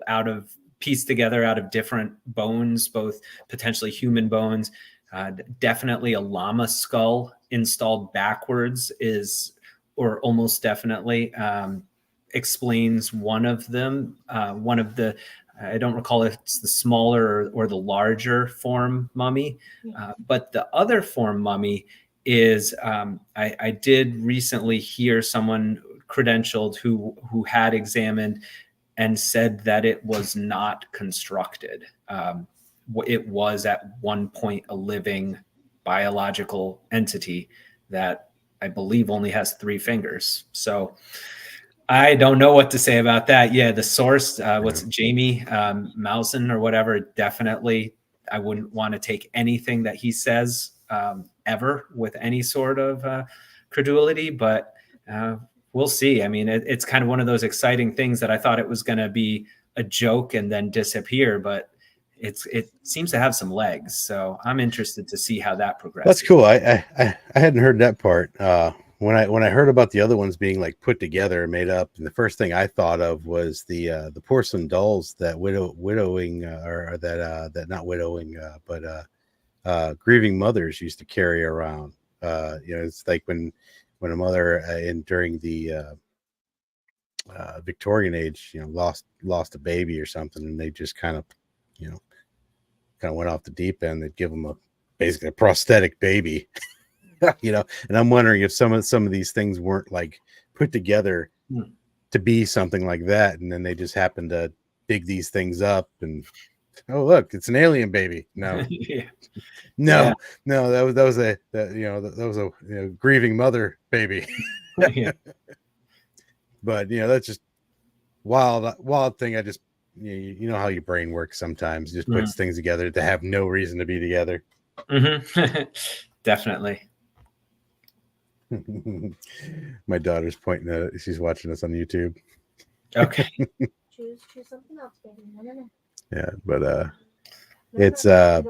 [SPEAKER 2] pieced together out of different bones, both potentially human bones. Definitely a llama skull installed backwards or almost definitely explains one of them. One of the, I don't recall if it's the smaller or the larger form mummy, but the other form mummy is, I did recently hear someone credentialed who had examined and said that it was not constructed. It was at one point a living biological entity that I believe only has 3 fingers. So I don't know what to say about that. Yeah, the source, what's Jamie Mousen or whatever, definitely I wouldn't want to take anything that he says ever with any sort of credulity, but we'll see. I mean, it's kind of one of those exciting things that I thought it was going to be a joke and then disappear, but it seems to have some legs. So I'm interested to see how that progresses.
[SPEAKER 1] That's cool. I hadn't heard that part. When I heard about the other ones being like put together and made up, and the first thing I thought of was the porcelain dolls that widowing or that not widowing but grieving mothers used to carry around. It's like when a mother during the Victorian age, lost a baby or something, and they just kind of went off the deep end. They'd give them basically a prosthetic baby. And I'm wondering if some of these things weren't like put together to be something like that, and then they just happened to dig these things up and, oh look, it's an alien baby. No,
[SPEAKER 2] Yeah.
[SPEAKER 1] no, that was a grieving mother baby.
[SPEAKER 2] Yeah.
[SPEAKER 1] But that's just wild thing. I just you know how your brain works sometimes. It just puts things together to have no reason to be together.
[SPEAKER 2] Definitely.
[SPEAKER 1] My daughter's pointing at it. She's watching us on YouTube.
[SPEAKER 2] Okay.
[SPEAKER 3] Choose something else, baby. No.
[SPEAKER 1] Yeah, but it's
[SPEAKER 3] choose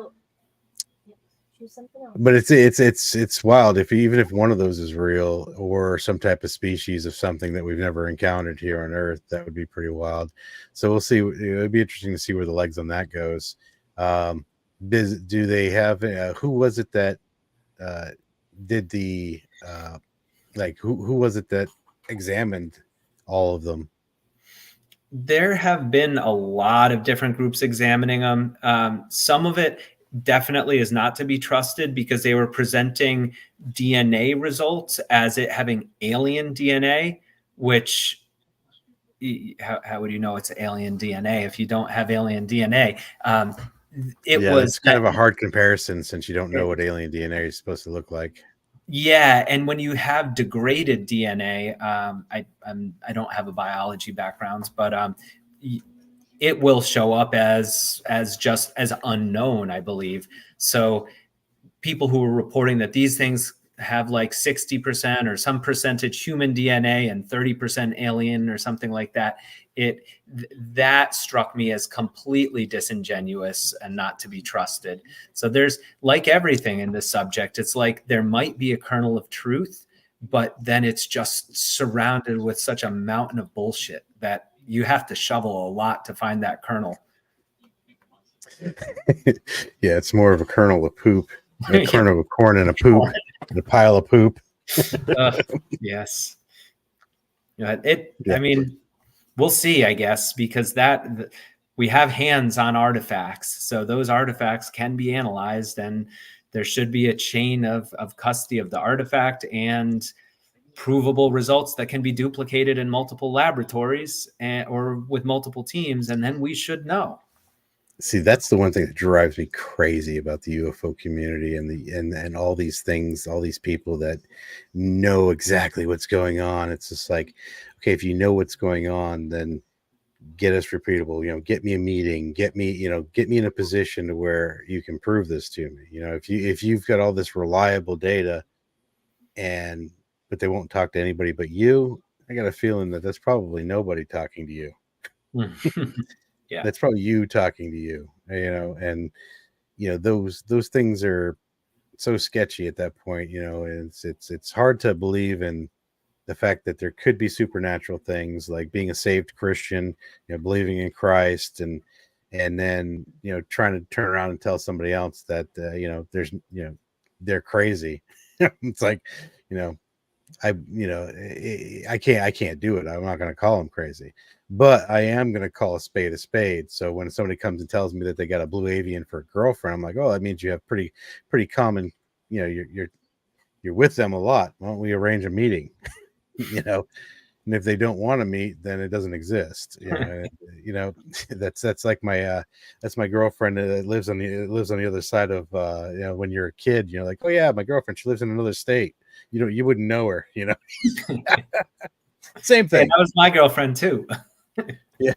[SPEAKER 3] something else.
[SPEAKER 1] But it's wild even if one of those is real or some type of species of something that we've never encountered here on Earth. That would be pretty wild. So we'll see. It'd be interesting to see where the legs on that goes. Do they have who was it that did the who was it that examined all of them?
[SPEAKER 2] There have been a lot of different groups examining them. Some of it definitely is not to be trusted because they were presenting DNA results as it having alien DNA, which how would you know it's alien DNA if you don't have alien DNA?
[SPEAKER 1] It's kind of a hard comparison since you don't know what alien DNA is supposed to look like.
[SPEAKER 2] Yeah, and when you have degraded DNA, I don't have a biology background, but it will show up as just as unknown, I believe. So people who are reporting that these things have like 60% or some percentage human DNA and 30% alien or something like that, that struck me as completely disingenuous and not to be trusted. So there's, like everything in this subject, it's like there might be a kernel of truth, but then it's just surrounded with such a mountain of bullshit that you have to shovel a lot to find that kernel.
[SPEAKER 1] Yeah, it's more of a kernel of poop, a kernel of corn and a poop, and a pile of poop.
[SPEAKER 2] Yes. I mean, we'll see, I guess, because we have hands on artifacts. So those artifacts can be analyzed, and there should be a chain of custody of the artifact and provable results that can be duplicated in multiple laboratories or with multiple teams, and then we should know.
[SPEAKER 1] See, that's the one thing that drives me crazy about the UFO community and all these things, all these people that know exactly what's going on. It's just like, okay, if you know what's going on, then get us repeatable, get me a meeting, get me in a position to where you can prove this to me. If you've got all this reliable data but they won't talk to anybody but you, I got a feeling that that's probably nobody talking to you.
[SPEAKER 2] Yeah,
[SPEAKER 1] that's probably you talking to you, and those things are so sketchy at that point. It's hard to believe in the fact that there could be supernatural things, like being a saved Christian, believing in Christ, and then trying to turn around and tell somebody else that there's they're crazy. It's like, I can't do it. I'm not going to call them crazy, but I am going to call a spade a spade. So when somebody comes and tells me that they got a blue avian for a girlfriend, I'm like, oh, that means you have pretty common, you're with them a lot. Why don't we arrange a meeting? And if they don't want to meet, then it doesn't exist. That's like that's my girlfriend that lives on the other side of when you're a kid, like, oh yeah, my girlfriend, she lives in another state. You wouldn't know her. Same thing.
[SPEAKER 2] That was my girlfriend too.
[SPEAKER 1] Yeah.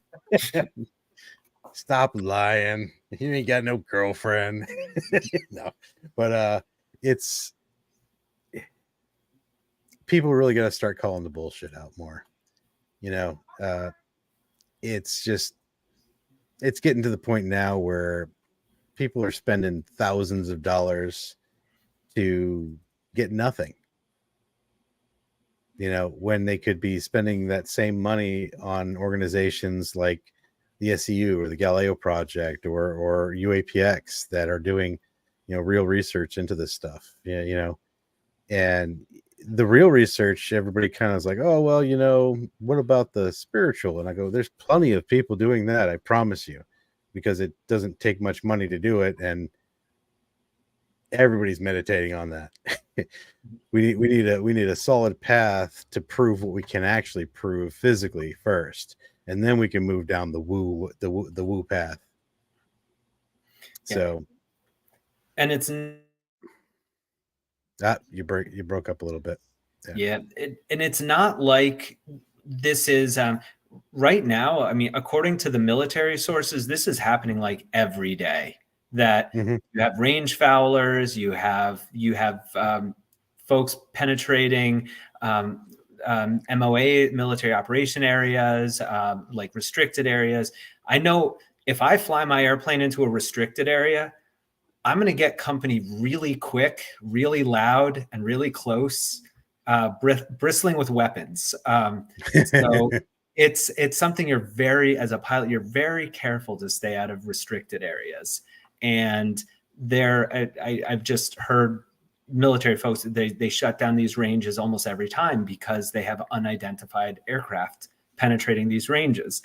[SPEAKER 1] Stop lying. You ain't got no girlfriend. No, but it's people really got to start calling the bullshit out more. It's getting to the point now where people are spending thousands of dollars to get nothing. When they could be spending that same money on organizations like the SEU or the Galileo Project or UAPX that are doing, real research into this stuff. And the real research, everybody kind of is like, oh, well, what about the spiritual? And I go, there's plenty of people doing that, I promise you, because it doesn't take much money to do it. And everybody's meditating on that. we need a solid path to prove what we can actually prove physically first, and then we can move down the woo path.
[SPEAKER 2] Yeah.
[SPEAKER 1] So,
[SPEAKER 2] and it's
[SPEAKER 1] you broke up a little bit.
[SPEAKER 2] Yeah. And it's not like this is right now. I mean, according to the military sources, this is happening like every day. That you have range fowlers, you have folks penetrating MOA, military operation areas, like restricted areas. I know if I fly my airplane into a restricted area, I'm going to get company really quick, really loud, and really close, bristling with weapons. So it's something as a pilot, you're very careful to stay out of restricted areas. And I've just heard military folks, they shut down these ranges almost every time because they have unidentified aircraft penetrating these ranges.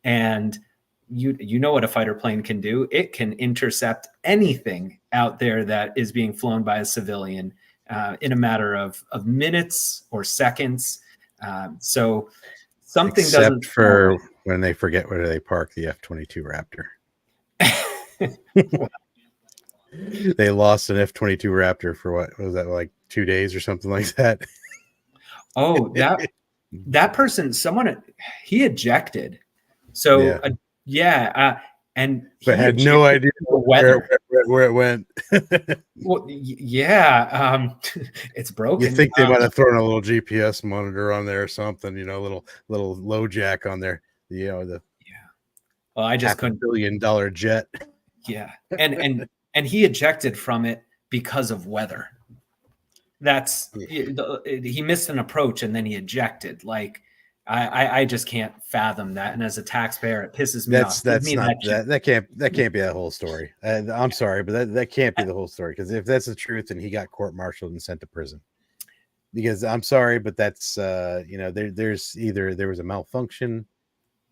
[SPEAKER 2] And you know what a fighter plane can do. It can intercept anything out there that is being flown by a civilian in a matter of minutes or seconds. So something
[SPEAKER 1] except
[SPEAKER 2] doesn't
[SPEAKER 1] for right when they forget where they park the F-22 Raptor. They lost an F-22 Raptor for what was that, like 2 days or something like that?
[SPEAKER 2] Oh, that person, he ejected. So and
[SPEAKER 1] but had no idea where it went.
[SPEAKER 2] Well, yeah, it's broken.
[SPEAKER 1] You think they might have thrown a little GPS monitor on there or something, little low jack on there. Well,
[SPEAKER 2] I just couldn't.
[SPEAKER 1] $500 billion jet.
[SPEAKER 2] Yeah, and he ejected from it because of weather. He missed an approach and then he ejected. Like I just can't fathom that. And as a taxpayer, it pisses me off.
[SPEAKER 1] That can't be that whole story. I'm sorry, but that can't be the whole story, because if that's the truth, then he got court-martialed and sent to prison. Because I'm sorry, but that's there's either there was a malfunction.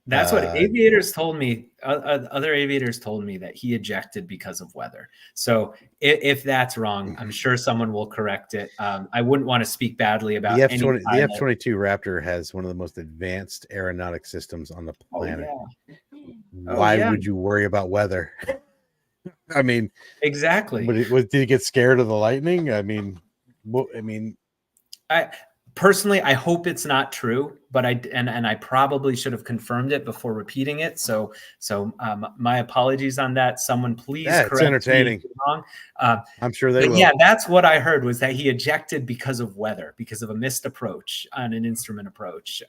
[SPEAKER 2] That's what aviators told me. Other aviators told me that he ejected because of weather. So if that's wrong, I'm sure someone will correct it. I wouldn't want to speak badly about
[SPEAKER 1] the F-22 Raptor has one of the most advanced aeronautic systems on the planet. Why would you worry about weather? I mean,
[SPEAKER 2] exactly.
[SPEAKER 1] Did he get scared of the lightning?
[SPEAKER 2] Personally, I hope it's not true, but I probably should have confirmed it before repeating it. So my apologies on that. Someone please correct
[SPEAKER 1] it's entertaining.
[SPEAKER 2] me if I'm wrong.
[SPEAKER 1] I'm sure they will.
[SPEAKER 2] Yeah, that's what I heard, was that he ejected because of weather, because of a missed approach on an instrument approach.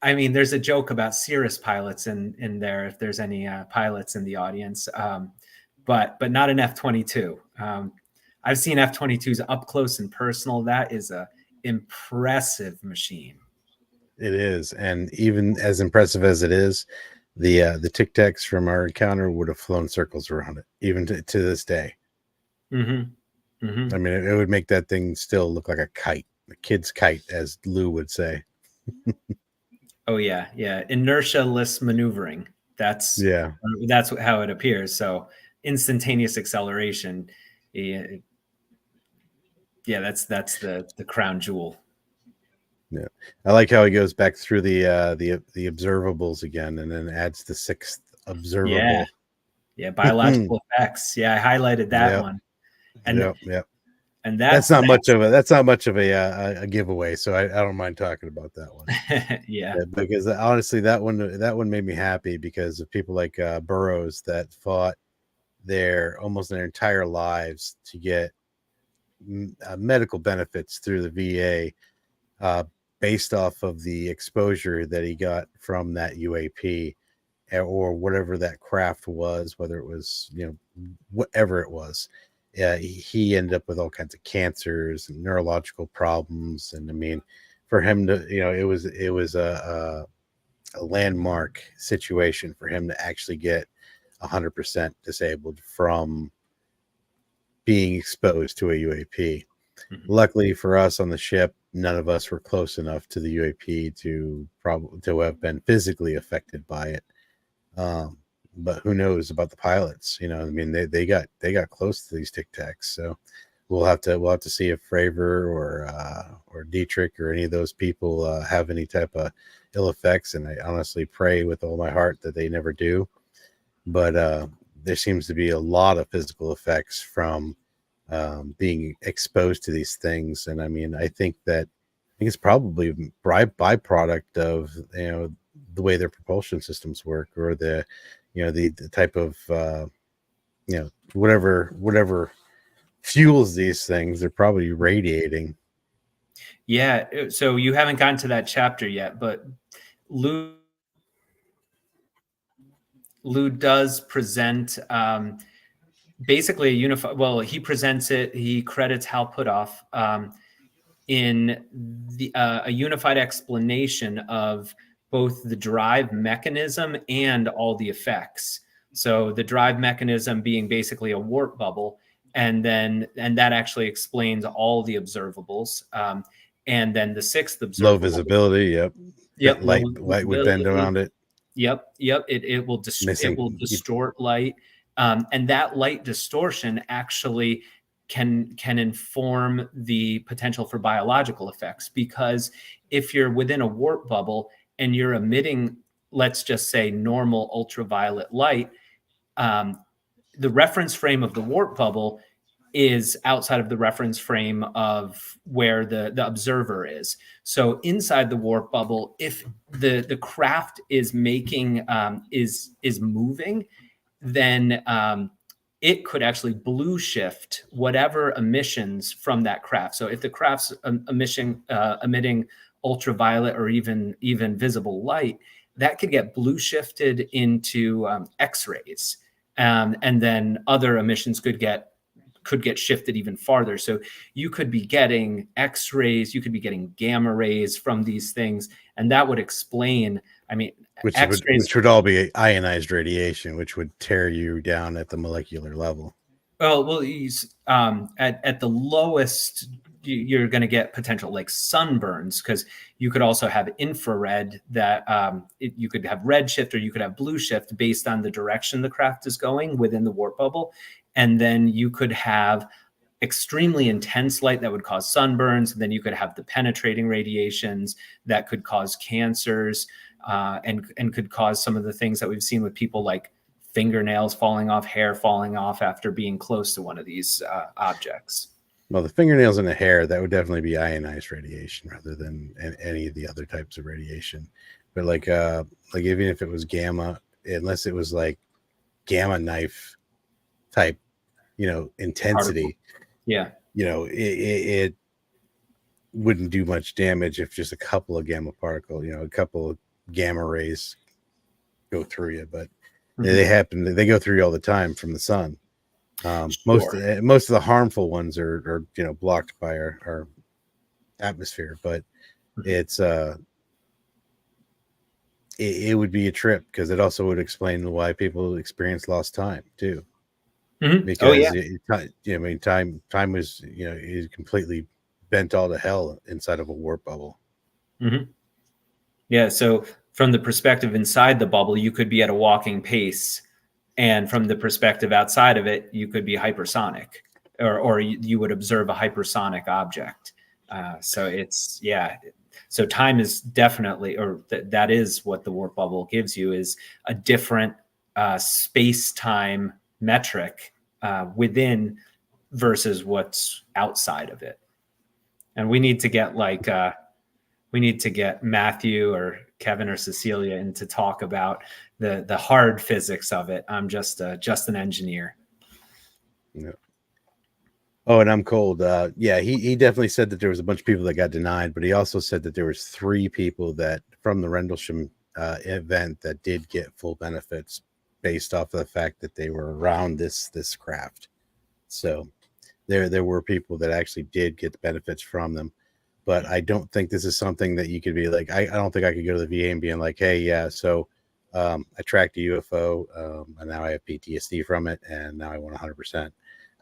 [SPEAKER 2] I mean, there's a joke about Cirrus pilots in there, if there's any pilots in the audience, but not an F-22. I've seen F-22s up close and personal. That is a impressive machine.
[SPEAKER 1] It is, and even as impressive as it is, the Tic Tacs from our encounter would have flown circles around it, even to this day.
[SPEAKER 2] Mm-hmm. Mm-hmm.
[SPEAKER 1] I mean, it would make that thing still look like a kite, a kid's kite, as Lou would say.
[SPEAKER 2] Oh yeah, yeah. Inertia-less maneuvering. That's how it appears. So instantaneous acceleration. Yeah, that's the crown jewel.
[SPEAKER 1] Yeah, I like how he goes back through the observables again, and then adds the sixth observable.
[SPEAKER 2] Yeah, biological effects. Yeah, I highlighted that one. And and
[SPEAKER 1] that's not much of a giveaway, so I don't mind talking about that one.
[SPEAKER 2] Yeah,
[SPEAKER 1] because honestly, that one made me happy because of people like Burroughs that fought almost their entire lives to get medical benefits through the VA, based off of the exposure that he got from that UAP or whatever that craft was, whether it was, whatever it was. He ended up with all kinds of cancers and neurological problems. And I mean, for him to, it was a landmark situation for him to actually get 100% disabled from being exposed to a UAP. Mm-hmm. Luckily for us on the ship, none of us were close enough to the UAP to have been physically affected by it. But who knows about the pilots? I mean, they got close to these Tic Tacs, so we'll have to see if Fravor or Dietrich or any of those people have any type of ill effects. And I honestly pray with all my heart that they never do. But there seems to be a lot of physical effects from being exposed to these things. And I mean, I think it's probably byproduct of the way their propulsion systems work, or the type of whatever fuels these things. They're probably radiating.
[SPEAKER 2] Yeah, so you haven't gotten to that chapter yet, but Lou does present basically a unified. Well, he presents it. He credits Hal Puthoff in a unified explanation of both the drive mechanism and all the effects. So the drive mechanism being basically a warp bubble, and that actually explains all the observables. And then the sixth observable,
[SPEAKER 1] low visibility. Yep. Light would bend around it.
[SPEAKER 2] Yep. It will distort light, and that light distortion actually can inform the potential for biological effects, because if you're within a warp bubble and you're emitting, let's just say, normal ultraviolet light, the reference frame of the warp bubble is outside of the reference frame of where the observer is. So inside the warp bubble, if the craft is making is moving, then it could actually blue shift whatever emissions from that craft. So if the craft's emitting ultraviolet or even visible light, that could get blue shifted into X-rays, and then other emissions could get shifted even farther. So you could be getting X-rays, you could be getting gamma rays from these things, and that would explain. I mean,
[SPEAKER 1] which would all be ionized radiation, which would tear you down at the molecular level.
[SPEAKER 2] Well, at the lowest, you're going to get potential like sunburns, because you could also have infrared that you could have red shift or you could have blue shift based on the direction the craft is going within the warp bubble. And then you could have extremely intense light that would cause sunburns. And then you could have the penetrating radiations that could cause cancers, and could cause some of the things that we've seen with people, like fingernails falling off, hair falling off after being close to one of these objects.
[SPEAKER 1] Well, the fingernails and the hair, that would definitely be ionized radiation rather than any of the other types of radiation. But like even if it was gamma, unless it was like gamma knife type, intensity, it wouldn't do much damage if just a couple of gamma particle, a couple of gamma rays go through you. But they go through you all the time from the sun. Most
[SPEAKER 2] Sure.
[SPEAKER 1] most of the harmful ones are blocked by our atmosphere, but it's it would be a trip because it also would explain why people experience lost time too.
[SPEAKER 2] Oh yeah.
[SPEAKER 1] Because I mean, time was is completely bent all to hell inside of a warp bubble.
[SPEAKER 2] hmm Yeah. So from the perspective inside the bubble, you could be at a walking pace, and from the perspective outside of it, you could be hypersonic, or you would observe a hypersonic object. So it's yeah. So time is definitely, or that is what the warp bubble gives you, is a different space time metric within versus what's outside of it. And we need to get Matthew or Kevin or Cecilia in to talk about the hard physics of it. I'm just an engineer.
[SPEAKER 1] Yeah. Oh, and I'm cold. Yeah, he definitely said that there was a bunch of people that got denied, but he also said that there was 3 people that from the Rendlesham event that did get full benefits based off of the fact that they were around this craft. So there were people that actually did get the benefits from them. But I don't think this is something that you could be like, I don't think I could go to the VA and being like, hey, yeah, so I tracked a UFO and now I have PTSD from it and now I want 100%.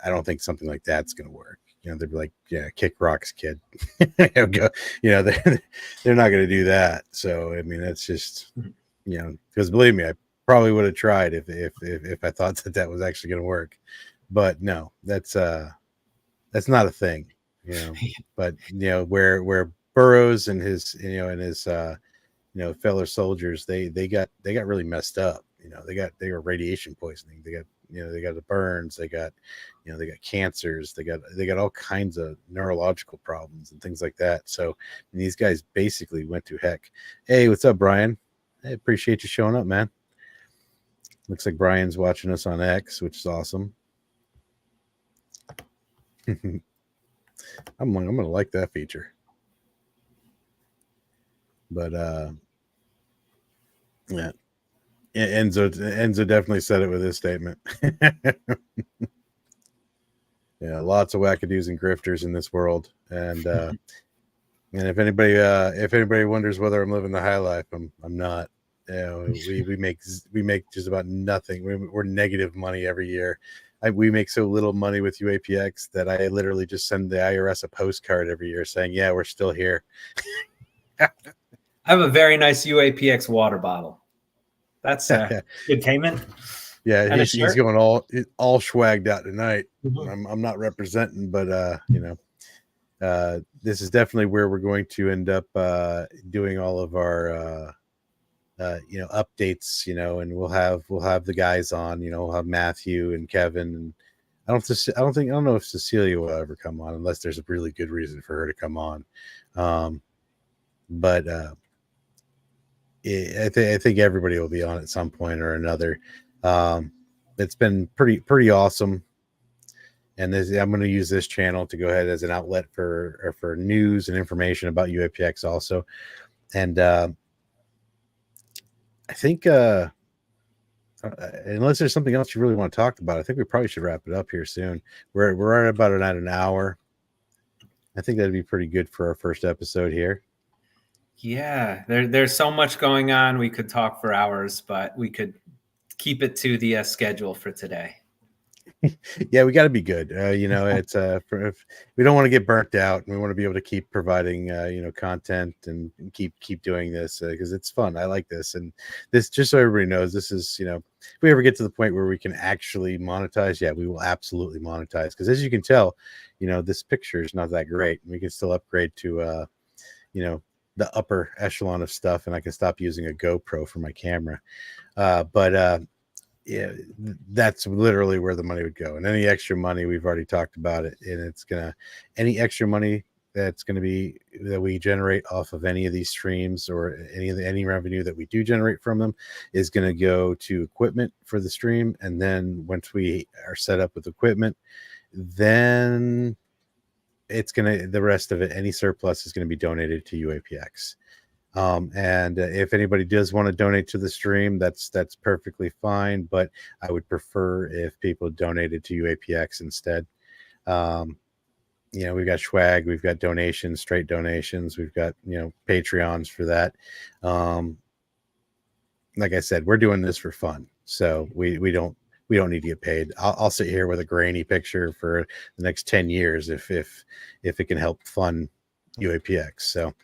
[SPEAKER 1] I don't think something like that's going to work. They'd be like, yeah, kick rocks, kid. Go, they're not going to do that. So, I mean, that's just, because believe me, I probably would have tried if I thought that was actually going to work. But no, that's not a thing. But where Burroughs and his fellow soldiers, they got really messed up. They were radiation poisoning. They got the burns. They got cancers. They got all kinds of neurological problems and things like that. So these guys basically went to heck. Hey, what's up, Brian? I appreciate you showing up, man. Looks like Brian's watching us on X, which is awesome. I'm gonna like that feature. But yeah, Enzo definitely said it with his statement. Yeah, lots of wackadoos and grifters in this world, and if anybody wonders whether I'm living the high life, I'm not. We make just about nothing. We're negative money every year. We make so little money with UAPX that I literally just send the IRS a postcard every year saying, "Yeah, we're still here."
[SPEAKER 2] I have a very nice UAPX water bottle. That's good payment.
[SPEAKER 1] Yeah, he's going all schwagged out tonight. Mm-hmm. I'm not representing, but this is definitely where we're going to end up doing all of our updates. And we'll have the guys on. We'll have Matthew and Kevin, and I don't know if Cecilia will ever come on unless there's a really good reason for her to come on. But I think everybody will be on at some point or another. It's been pretty awesome, and I'm going to use this channel to go ahead as an outlet for news and information about UAPX also. And I think unless there's something else you really want to talk about, I think we probably should wrap it up here soon. We're at about an hour. I think that'd be pretty good for our first episode here.
[SPEAKER 2] Yeah, there's so much going on. We could talk for hours, but we could keep it to the schedule for today.
[SPEAKER 1] Yeah, we got to be good. It's we don't want to get burnt out, and we want to be able to keep providing content and keep doing this because it's fun. I like this, and this, just so everybody knows, this is if we ever get to the point where we can actually monetize, yeah, we will absolutely monetize, because as you can tell, this picture is not that great. We can still upgrade to the upper echelon of stuff, and I can stop using a GoPro for my camera. Yeah, that's literally where the money would go. And any extra money, we've already talked about it, and any extra money that we generate off of any of these streams, or any revenue that we do generate from them, is going to go to equipment for the stream. And then once we are set up with equipment, then the rest of it, any surplus, is going to be donated to UAPX. And if anybody does want to donate to the stream, that's perfectly fine. But I would prefer if people donated to UAPX instead. We've got swag, we've got donations, straight donations, we've got Patreons for that. Like I said, we're doing this for fun, so we don't need to get paid. I'll sit here with a grainy picture for the next 10 years if it can help fund UAPX. So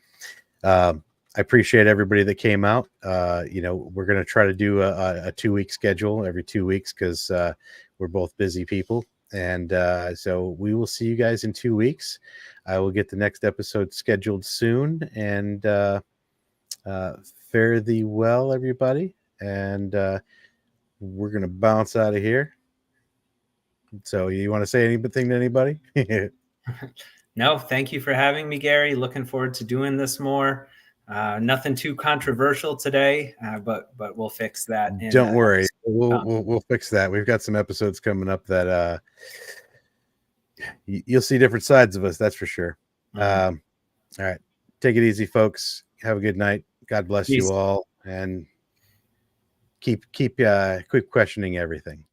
[SPEAKER 1] I appreciate everybody that came out. We're going to try to do a 2-week schedule every 2 weeks because we're both busy people. And so we will see you guys in 2 weeks. I will get the next episode scheduled soon. And fare thee well, everybody. And we're going to bounce out of here. So you want to say anything to anybody?
[SPEAKER 2] No, thank you for having me, Gary. Looking forward to doing this more. Nothing too controversial today, but we'll fix that.
[SPEAKER 1] Don't worry, we'll fix that. We've got some episodes coming up that you'll see different sides of us. That's for sure. All right, take it easy, folks. Have a good night. God bless you all, and keep questioning everything.